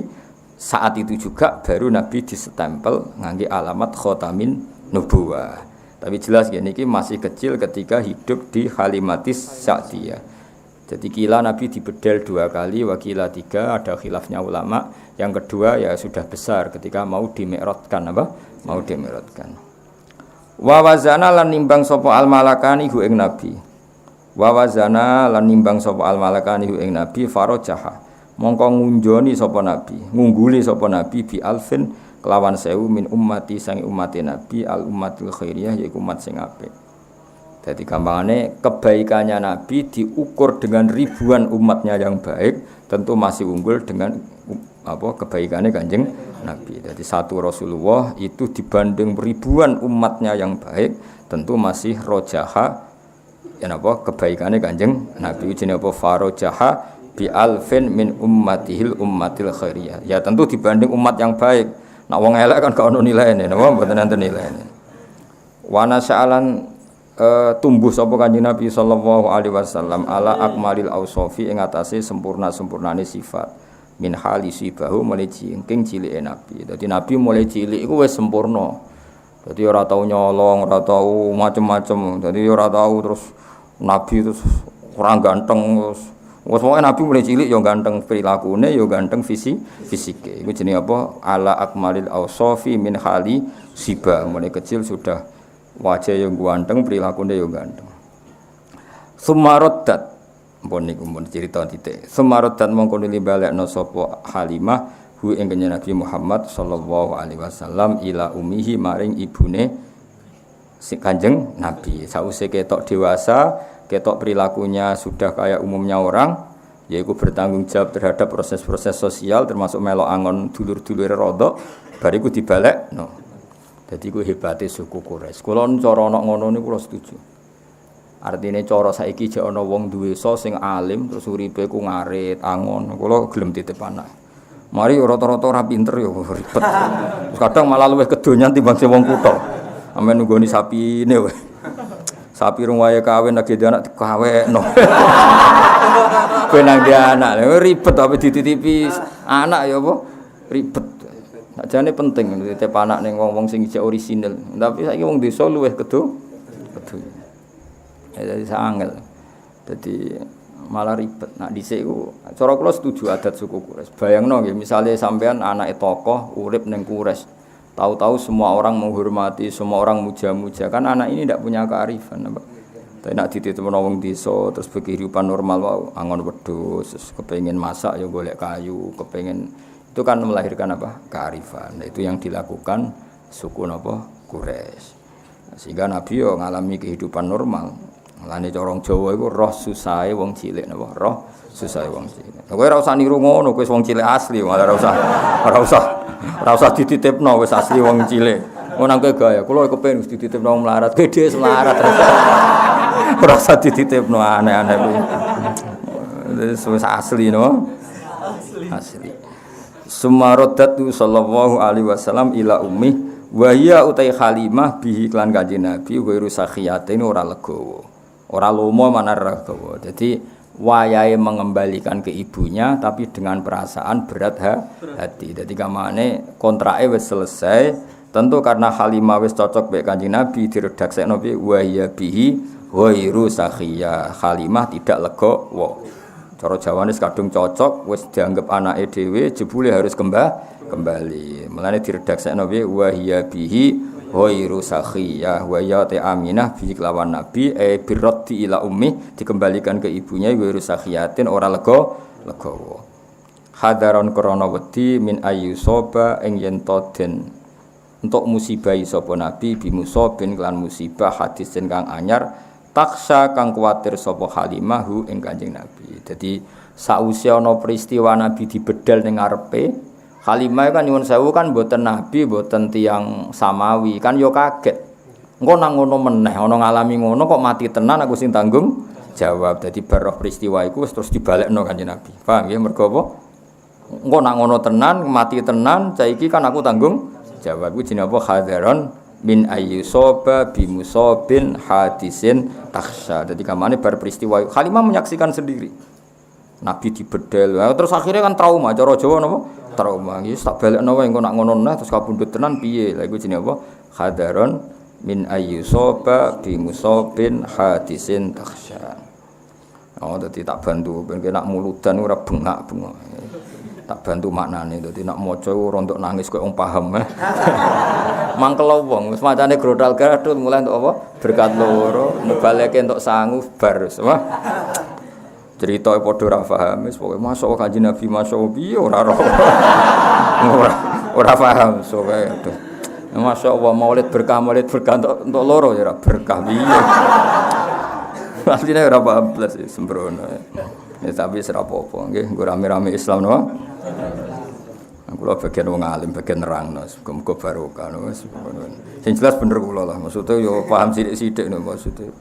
saat itu juga baru Nabi disestempel ngangge alamat khatamin nubuwah. Tapi jelas ya niki masih kecil ketika hidup di Halimatis Sa'diyah. Jadi kila Nabi dibedel 2 kali, wakila 3, ada khilafnya ulama. Yang kedua ya sudah besar ketika mau dimi'rajkan apa? Mau dimi'rajkan. Wa wazana lan nimbang sapa al malakani hu ing Nabi. Wa wazana lan nimbang sapa al malakani hu ing Nabi farajaha. Mongko ngunjoni sapa Nabi, ngungguli sapa Nabi bi alfin kelawan 1000 min ummati sang ummate Nabi al ummatul khairiyah yaiku umat sing apik. Jadi gampangane kebaikannya Nabi diukur dengan ribuan umatnya yang baik, tentu masih unggul dengan apa kebaikannya Kanjeng Nabi. Jadi satu Rasulullah itu dibanding ribuan umatnya yang baik, tentu masih rojaha ya apa kebaikannya Kanjeng Nabi. Jenenge apa farojaha bi alfin min ummatihil ummatil khairiyah. Ya tentu dibanding umat yang baik. Nek wong elek kan gak ono nilaine, napa mboten enten nilaine. Wa nasa'alan tumbuh sapa Kanjeng Nabi sallallahu alaihi wasallam ala akmalil ausofi ing atase sempurna-sempurnane sifat min halisi bahu mulai cingking cilike Nabi. Dadi Nabi mulai cilik iku wis sempurna. Dadi ora tau nyolong, ora tau macem-macem. Dadi ora tau terus Nabi terus ora ganteng terus wis Nabi mulai cilik ya ganteng prilakune ya ganteng fisike. Iku jenenge apa? Ala akmalil ausofi min hali siba. Mulai kecil sudah wajah yang ganteng, perilakunya yang ganteng. Sumarodat, pun niku pun cerita titik. Sumarodat mongko nuli balekno sapa Halimah hu ing Nabi Muhammad sallallahu alaihi wasallam ila ummihi maring ibune si Kanjeng Nabi. Sause ketok dewasa, ketok perilakunya sudah kayak umumnya orang, yaitu bertanggung jawab terhadap proses-proses sosial termasuk melok angon dulur-dulure rodok, bariku dibalekno. Dadi ku hebate suku Quraisy. Kula cara ana ngono niku kula setuju. Artine cara saiki jek ana wong duwe so sing alim terus uripe ku ngarit, angon. Kula gelem titip anak. Mari rata-rata ora pinter ya ribet. Terus kadang malah luwih kedonyan timbang sing wong kutha. Amen nunggoni sapine wae. Sapi rung wae kawin lagi dia anak dikawekno. Benang dia anak ribet tapi dititipi anak ya apa? Ribet. Sakjane penting titip anak ning wong-wong sing isih orisinil. Tapi saiki wong desa luwih kedo. Ya dadi sangel. Dadi malah ribet. Nak dhisik iku cara kula setuju adat suku Quraisy. Bayangno nggih misale sampean anake tokoh urip ning Quraisy. Tahu-tahu semua orang menghormati, semua orang muja-muja. Kan anak ini tidak punya kearifan. Tapi nak dititipno wong desa terus berkehidupan normal wae, angon wedhus, terus kepengin masak ya golek kayu, kepengin itu kan melahirkan apa? Kearifan. Nah, itu yang dilakukan suku napa? Quraisy. Sehingga Nabi yo ngalami kehidupan normal. Mulane cara Jawa iku roh susahe wong cilik napa? Roh susahe wong cilik. Kowe ora usah niru ngono, kowe wong cilik asli, malah ora usah dititipno wis asli wong cilik. Ngono kowe gaya, kula kepengin dititipno wong melarat, gede melarat. Ora usah dititipno aneh-aneh kuwi. Wis asli no. Asli. Sumaradatu sallallahu alaihi wasallam ila ummi wa hiya utai Halimah bihi klan Kanjeng Nabi wa rusakhiyatene ora legowo. Ora lomo mana legowo. Jadi wayahe mengembalikan ke ibunya tapi dengan perasaan berat hati. Jadi kamane kontrake wis selesai. Tentu karena Halimah wis cocok mek Kanjeng Nabi diredaksekno piye wa hiya bihi ghairu sakhiyah. Halimah tidak legowo. Cara Jawane kadung cocok wis dianggap anake dhewe jebule harus kembali. Mulane diredaksekno piye wa hiya bihi ghairu sakhiyah wa ya ta Aminah bi kelawan Nabi birraddi ila ummi dikembalikan ke ibunya ghairu sakhiyatin ora legowo. Hadaron krana wedi min ayyusoba ing yen to den entuk musibah sapa Nabi bi musabin kelan musibah hadisin kang anyar taksa kang kuwatir sapa Halimah ing Kanjeng Nabi. Jadi sausé ana peristiwa Nabi dibedal ning ngarepe, Halimah kan nyuwun sewu kan mboten nabi, mboten tiyang samawi, kan yo kaget. Engko nang ngono meneh, ana ngalami ngono kok mati tenan aku sing tanggung jawab. Dadi baroh peristiwa iku terus dibalekno Kanjeng Nabi. Paham nggih mergo apa? Engko nang ngono tenan, mati tenan, saiki kan aku tanggung jawab. Iku jenenge apa? Hadaron min ayyusoba bimusabin hadisin takhsha. Jadi kamane bar peristiwa Halimah menyaksikan sendiri Nabi dibedel. Terus akhirnya kan trauma, cara Jawa napa? Trauma. Wis tak balekno wae engko nak ngono nah terus kapundhut tenan piye? Lha iku jenenge apa? Hadaron min ayyusoba bimusabin hadisin takhsha. Oh, dadi tak bantu ben nak muludan ora bengak-bengok. Tak bantu maknane dadi nak maca rontok nangis koyo wong paham. Mangkel wong wis macane grodal gadul mulai entuk apa berkat loro nebaleke entuk sangu bar semua. Cerita padha ora paham wis pokoke masuk Kanjeng Nabi masuk piye ora ora paham sowe aduh. Masyaallah maulid berkah entuk loro ya ora berkah piye. Asline ora paham blas sembrono. Ya tapi ora apa-apa nggih nggo rame-rame Islam no. Kula bagian wong alim, bagian nerangno, muga-muga barokah wis. Sing jelas bener kula lah, maksudnya yo paham sithik-sithik no maksudnya.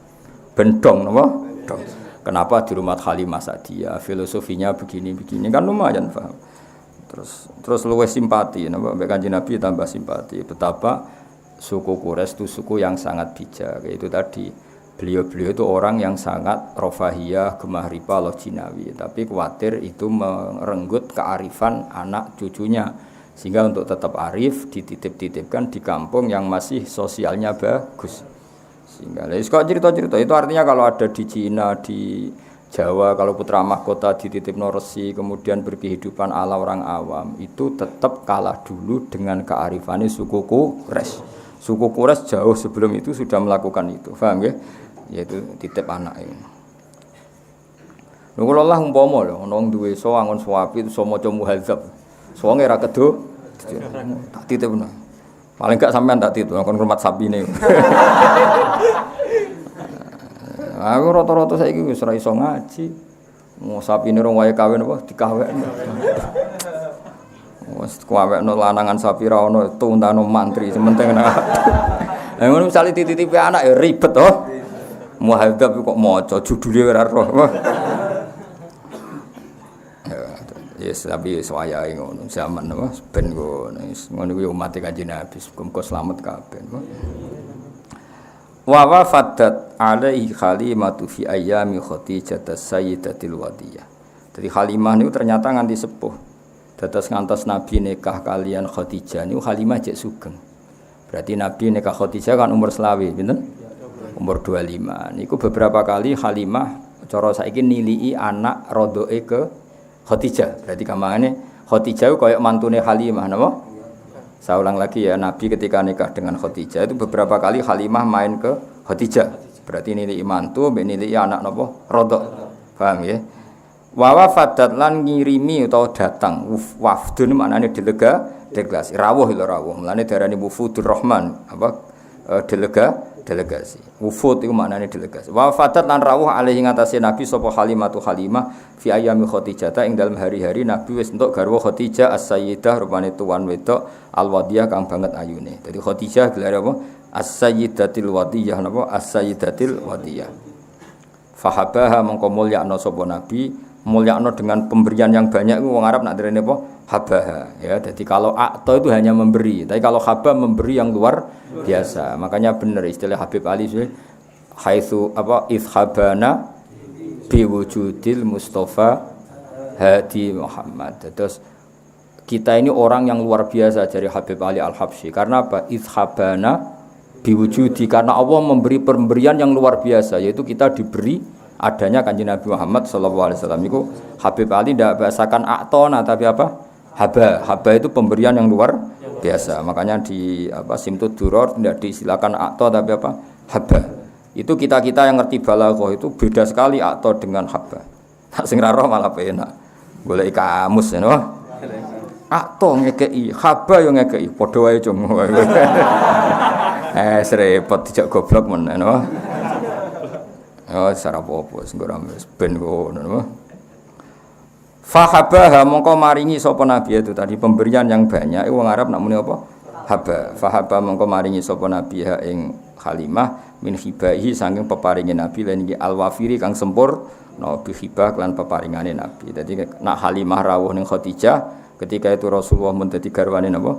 Bendong napa? Dong. Kenapa di rumah Halimah Sa'diyah filosofinya begini-begini kan lumayan paham. Terus luwih simpati napa mbek Kanjeng Nabi tambah simpati betapa suku Quraisy itu suku yang sangat bijak. Itu tadi beliau itu orang yang sangat rofahiyah, gemah riba, lojinawi, tapi khawatir itu merenggut kearifan anak cucunya, sehingga untuk tetap arif dititip-titipkan di kampung yang masih sosialnya bagus. Sehingga kok cerita-cerita itu artinya kalau ada di Cina, di Jawa, kalau putra mahkota dititipno resi, kemudian berkehidupan ala orang awam, itu tetap kalah dulu dengan kearifannya suku Quraisy. Suku Quraisy jauh sebelum itu sudah melakukan itu, paham ya? Yaitu titip anak ini. Lha kula lah umpama lho ana wong duwe so angon suwapi iso maca muhadzab. Soale ra kedo tak titipno. Paling gak sampean tak titip kon hormat sapine. Aku rata-rata saiki wis ora iso ngaji. Mau sapine rong wae kawin apa dikawekno. Wes kuwekno lanangan sapi ra ono tuntano mantri sementing nek. Lah ngono misale titip anak ya ribet to. Muhadzab kok maca judule ora roh. Yes, tapi wayahe ngono zaman apa ben ngono kuwi umat Kanjeng Nabi muga slamet kabeh. Wa wafadat alaihi Halimatu fi ayyami Khadijah sayyidatil wadiyah. Jadi Halimah niku ternyata nganti sepuh. Dados ngantos Nabi nikah kalian Khadijah niku Halimah jek sugeng. Berarti Nabi nikah Khadijah kan umur selawe, pinten? Umur 25. Niku beberapa kali Halimah cara saiki nilii anak rodoe ke Khadijah. Berarti kamane Khadijah itu kayak mantune Halimah napa? Saya ulang lagi ya, Nabi ketika nikah dengan Khadijah itu beberapa kali Halimah main ke Khadijah. Berarti nilai mantu, nilai anak napa? Rodok. Paham ya? Wa wafadat lan ngirimi utawa datang wafdun maknane delegasi. Rawuh lho rawuh. Mulane diarani wufudur Rahman, delegasi. Wufud iku maknane delegasi. Wa wafadat lan rawuh alaihi ngatasé Nabi sapa Halimah fi ayyami Khadijah ing dalem hari-hari Nabi wis entuk garwa Khadijah as-sayyidah rupane tuan wedok al-wadiyah kang banget ayune. Dadi Khadijah gelar apa? As-sayyidatil wadiyah napa? As-sayyidatil wadiyah. Fahabaha mongko mulyakno sapa Nabi mulyakno dengan pemberian yang banyak itu wong Arab nak derene apa? Habaha ya. Jadi kalau akta itu hanya memberi, tapi kalau haba memberi yang luar biasa. Makanya benar istilah Habib Ali haitsu apa izhabana biwujudil Mustafa Hadi Muhammad. Terus kita ini orang yang luar biasa dari Habib Ali Al-Habsyi. Karena apa? Izhabana biwujudi, karena Allah memberi pemberian yang luar biasa, yaitu kita diberi adanya Kanjeng Nabi Muhammad sallallahu alaihi wasallam. Iku Habib Ali tidak bahasakan aktona tapi apa? Haba itu pemberian yang luar biasa. Makanya di Simtud Duror tidak disilakan akto tapi apa? Haba. Itu kita yang ngerti balaghah itu beda sekali akto dengan haba. Nak sing ra roh malah penak. Golek kamus ya no. Akto ngekei, haba yo ngekei, padha wae cung. Repot dijak goblok men no. Oh, sarapopo sing ora ben ngono. Fahabaha mongko maringi sapa Nabi itu tadi pemberian yang banyak. Wong Arab nak muni apa? Haba. Fahaba mongko maringi sapa Nabi ing Halimah min hibahi saking peparinge Nabi lan iki al-wafiri kang sempur no bi hibah lan peparingane Nabi. Dadi nak Halimah rawuh ning Khadijah ketika itu Rasulullah mun dadi garwane napa?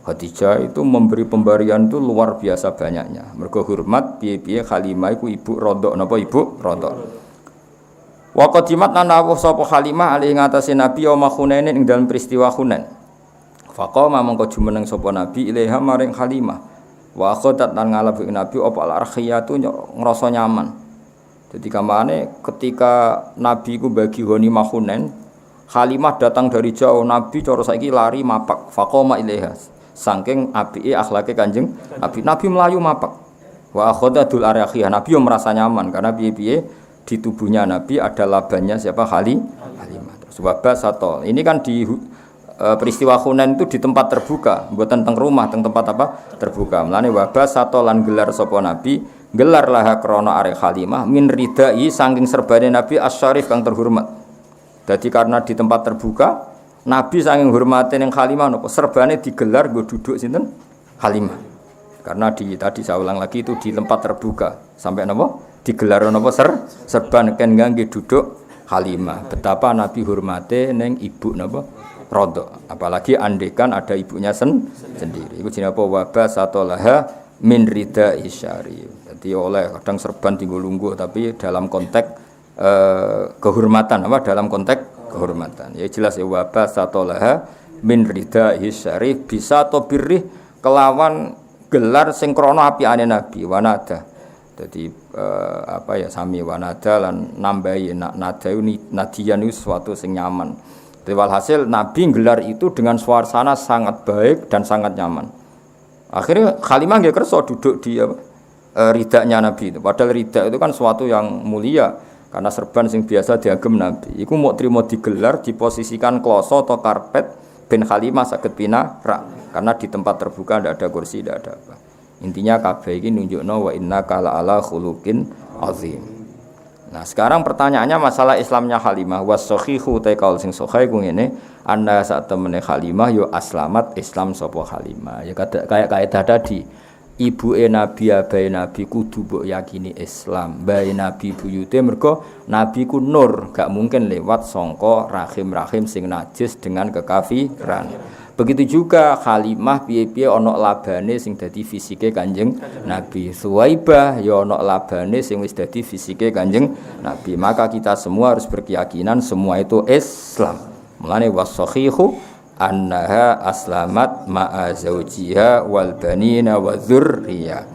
Khadijah itu memberi pemberian itu luar biasa banyaknya. Mergo hormat piye-piye Halimah iku ibu rodok napa ibu rodok. Wa qadimat lan rawuh sapa Halimah ali ngatasé Nabi yaum Hunain ing dalam peristiwa Hunain. Faqama mongko jumeneng sapa Nabi ilaiha maring Halimah. Wa khadat lan ngalap Nabi apa al-arkhiyatu ngrasa nyaman. Jadi kamane ketika Nabi ku bagi ghanimah Hunain, Halimah datang dari jauh, Nabi cara saiki lari mapak. Faqama ilaiha. Saking apike akhlake Kanjeng Nabi melayu mapak. Wa akhadul arakhiyah, Nabi yang merasa nyaman karena piye-piye di tubuhnya Nabi ada labannya siapa? Halimah. Terus wabasatol. Ini kan di peristiwa Hunain itu di tempat terbuka, bukan teng rumah, teng tempat apa? Terbuka. Mulane wabasatol lan gelar sapa Nabi, gelar laha krana arek Halimah min ridai saking serbane Nabi asyarif kang terhormat. Jadi karena di tempat terbuka Nabi saking hormate ning Halimah napa serbane digelar nggo duduk sinten Halimah. Karena tadi saya ulang lagi itu di tempat terbuka. Sampai napa digelar napa serban ken ngangge duduk Halimah. Betapa Nabi hormate ning ibu napa Rodok. Apalagi andekan ada ibunya sendiri. Iku jenenge apa wabah satolaha min rida isyari. Jadi oleh kadang serban tinggo lungguh tapi dalam konteks kehormatan apa dalam konteks kehormatan. Ya jelas ya wabah satolaha min rida isyari bisa to birrih kelawan gelar sing krana apiane Nabi wanada. Jadi sami wanada lan nambahi nada nadiyan itu sesuatu sing nyaman. Jadi walhasil Nabi gelar itu dengan suasana sangat baik dan sangat nyaman. Akhirnya Halimah nggih kersa duduk di ridanya Nabi itu. Padahal rida itu kan suatu yang mulia karena serban sing biasa diagem Nabi. Iku mau trimo digelar diposisikan kloso atau karpet ben Halimah saged pinarak karena di tempat terbuka tidak ada kursi, tidak ada apa. Intinya kabeh iki nunjukno wa innaka la ala khuluqin azim. Nah, sekarang pertanyaannya masalah Islamnya Halimah. Was-sahihu ta kaul sing sahih ku ngene, anna sak temene Halimah yo aslamat Islam sapa Halimah. Ya kayak kaidah tadi. Ibuke Nabi abahe Nabi kudu mbok yakini Islam. Bae Nabi buyute mergo Nabi ku nur, gak mungkin lewat sangka rahim-rahim sing najis dengan kekafiran. Begitu juga Halimah piye-piye ana labane sing dadi fisike Kanjeng Nabi. Suwaibah ya ana labane sing wis dadi fisike Kanjeng Nabi. Maka kita semua harus berkeyakinan semua itu Islam. Mulane was-sahihu annaha aslamat ma'a zaujiha wal banina wa dzurriyyah.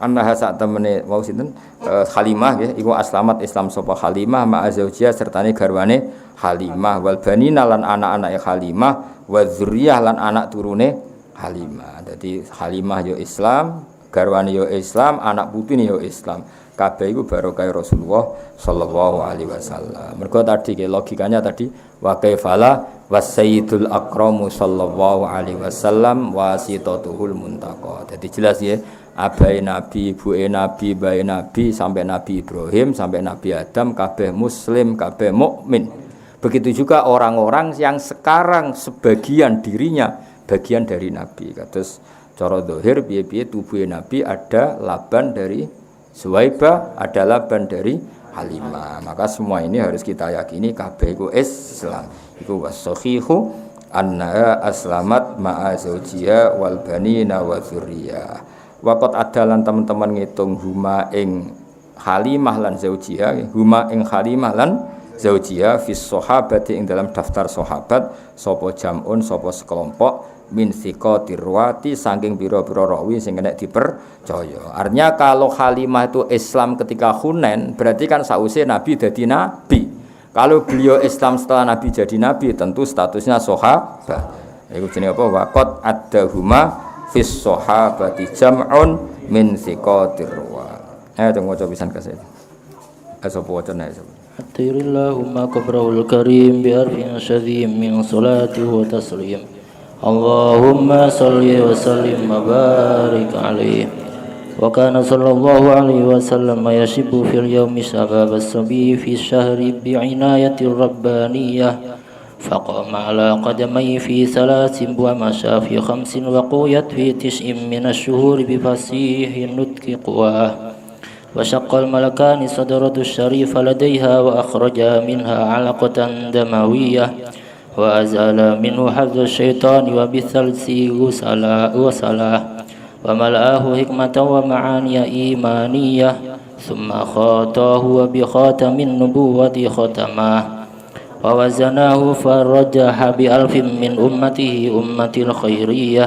Annaha sak temene wau sinten Halimah nggih iku aslamat Islam sapa Halimah ma'a zaujiha sertane garwane Halimah wal banina lan anak-anake Halimah wa dzurriyyah lan anak turune Halimah. Dadi Halimah yo Islam, garwane yo Islam, anak putune yo Islam. Kabeh iku barokah Rasulullah sallallahu alaihi wasallam. Mergo tadi logikanya tadi wa kaifala wasayyidul akramu sallallahu alaihi wasallam wasitatuhul muntaqa. Jadi jelas ya, abai Nabi, ibuke Nabi, bae Nabi sampai Nabi Ibrahim sampai Nabi Adam kabeh muslim, kabeh mukmin. Begitu juga orang-orang yang sekarang sebagian dirinya bagian dari Nabi. Kados cara zahir piye-piye tubuhe Nabi ada laban dari Suwaibah, ada laban dari Halimah. Maka semua ini harus kita yakini kabeh iku Islam. Iku was-sahihu anna aslamat ma'a zaujiha wal banina wa dzurriyyah. Waqat adalan teman-teman ngitung huma ing Halimah lan zaujiha, huma ing Halimah lan zaujiha fis sahabati ing dalam daftar sahabat sapa jamun sapa sekelompok min thiqatir ruwati saking pira-pira rawi sing kena dipercaya. Artinya kalau Halimah itu Islam ketika Hunain berarti kan sause Nabi dadi nabi. Kalau beliau Islam setelah Nabi jadi nabi tentu statusnya sahabat. Iku jenenge apa? Waqat addahuma fis sahabati jam'un min thiqatir ruwati. Teng waca pisan kasih. Sapa wacane sapa? Attirillahumma qabrahul karim bi arfin syadhim min salati wa taslim. Allahumma salli wa sallim wa barik alaihi. Wa kana sallallahu alaihi wasallam yashibu fil yawmi shabab as-sabi fi syahri bi'inayati rabbaniyah. Faqama ala qadamai fi salasin wa masya fi khamsin wa quyat fi tis'in min ash-shuhur bi fasihin nutqi quwah. وشق الملكان صدرة الشريف لديها وأخرجا منها علقة دموية وأزال منه حظ الشيطان وبالثلث وصلاه وملآه حكمة ومعاني إيمانية ثم خاطاه وبخاتم النبوة ختماه ووزناه فرجح بألف من أمته أمة الخيرية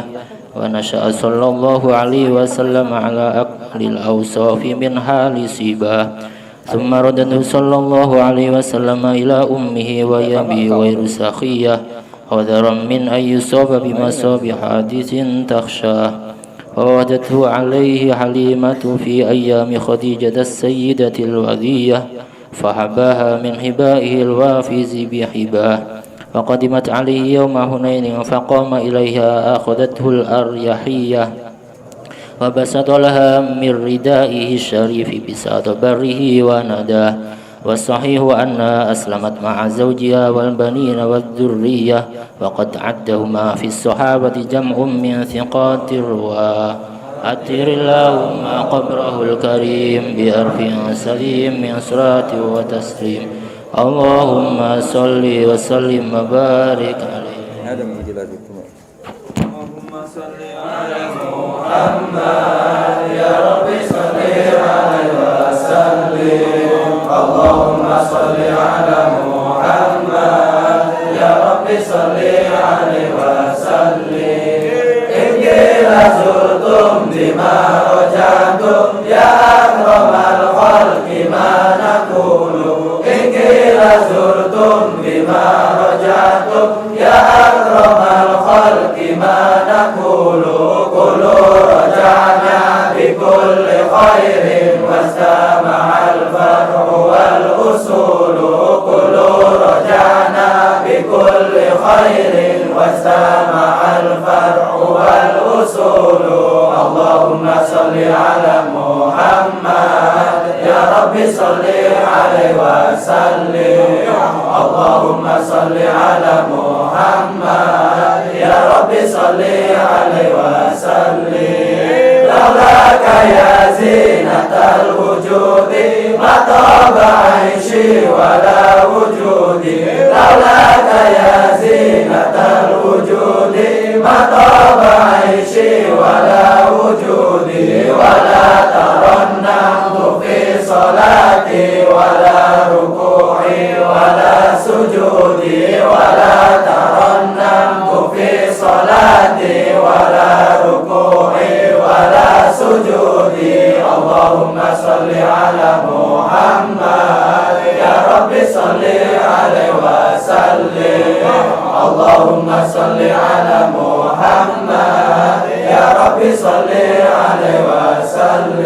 ونشأ صلى الله عليه وسلم على أكمل الأوصاف من حال سيباه ثم ردده صلى الله عليه وسلم إلى أمه ويبي غير سخية حذرا من أن يصاب بمصاب حادث تخشاه وودته عليه حليمة في أيام خديجة السيدة الوذية فحباها من حبائه الوافز بحباه وقدمت عليه يوم هنين فقام إليها أخذته الأريحية وبسط لها من ردائه الشريف بساط بره ونداه والصحيح أنها أسلمت مع زوجها والبنين والذرية وقد عدهما في الصحابة جمع من ثقات الرواه أتر اللهم قبره الكريم بأرف سليم من صلاة وتسليم اللهم صل وسلم وبارك عليه. اللهم صل على محمد يا رب صل عليه وسلم. اللهم صل على محمد يا رب صل عليه وسلم. إن قيل زرتم بما رجعتم يا أكرم الخلق ما نقول. إن قيل زرتم بما رجعتم يا أكرم الخلق ما نقول. قولوا رجعنا بكل خير واستمع الفرع والأصول. قولوا رجعنا بكل خير واستمع الفرع والأصول. اللهم صل على محمد يا Rabbi salli alaihi wasallim. Allahumma salli ala Muhammad. Ya Rabbi salli alaihi wasallim. Laulaka ya zinatal wujudi ma taba aishi wala wujudi. Laulaka ya zinatal wujudi ma taba aishi wala wujudi. Wala tarannahu fi salati wala ruku'i wala sujudi. Wala tarannahu fi salati wala ruku'i wala sujudi. Allahumma salli ala Muhammad. Ya Rabbi salli alaihi wasallim. Allahumma salli ala Muhammad. Ya Rabbi salli alaihi wasallim.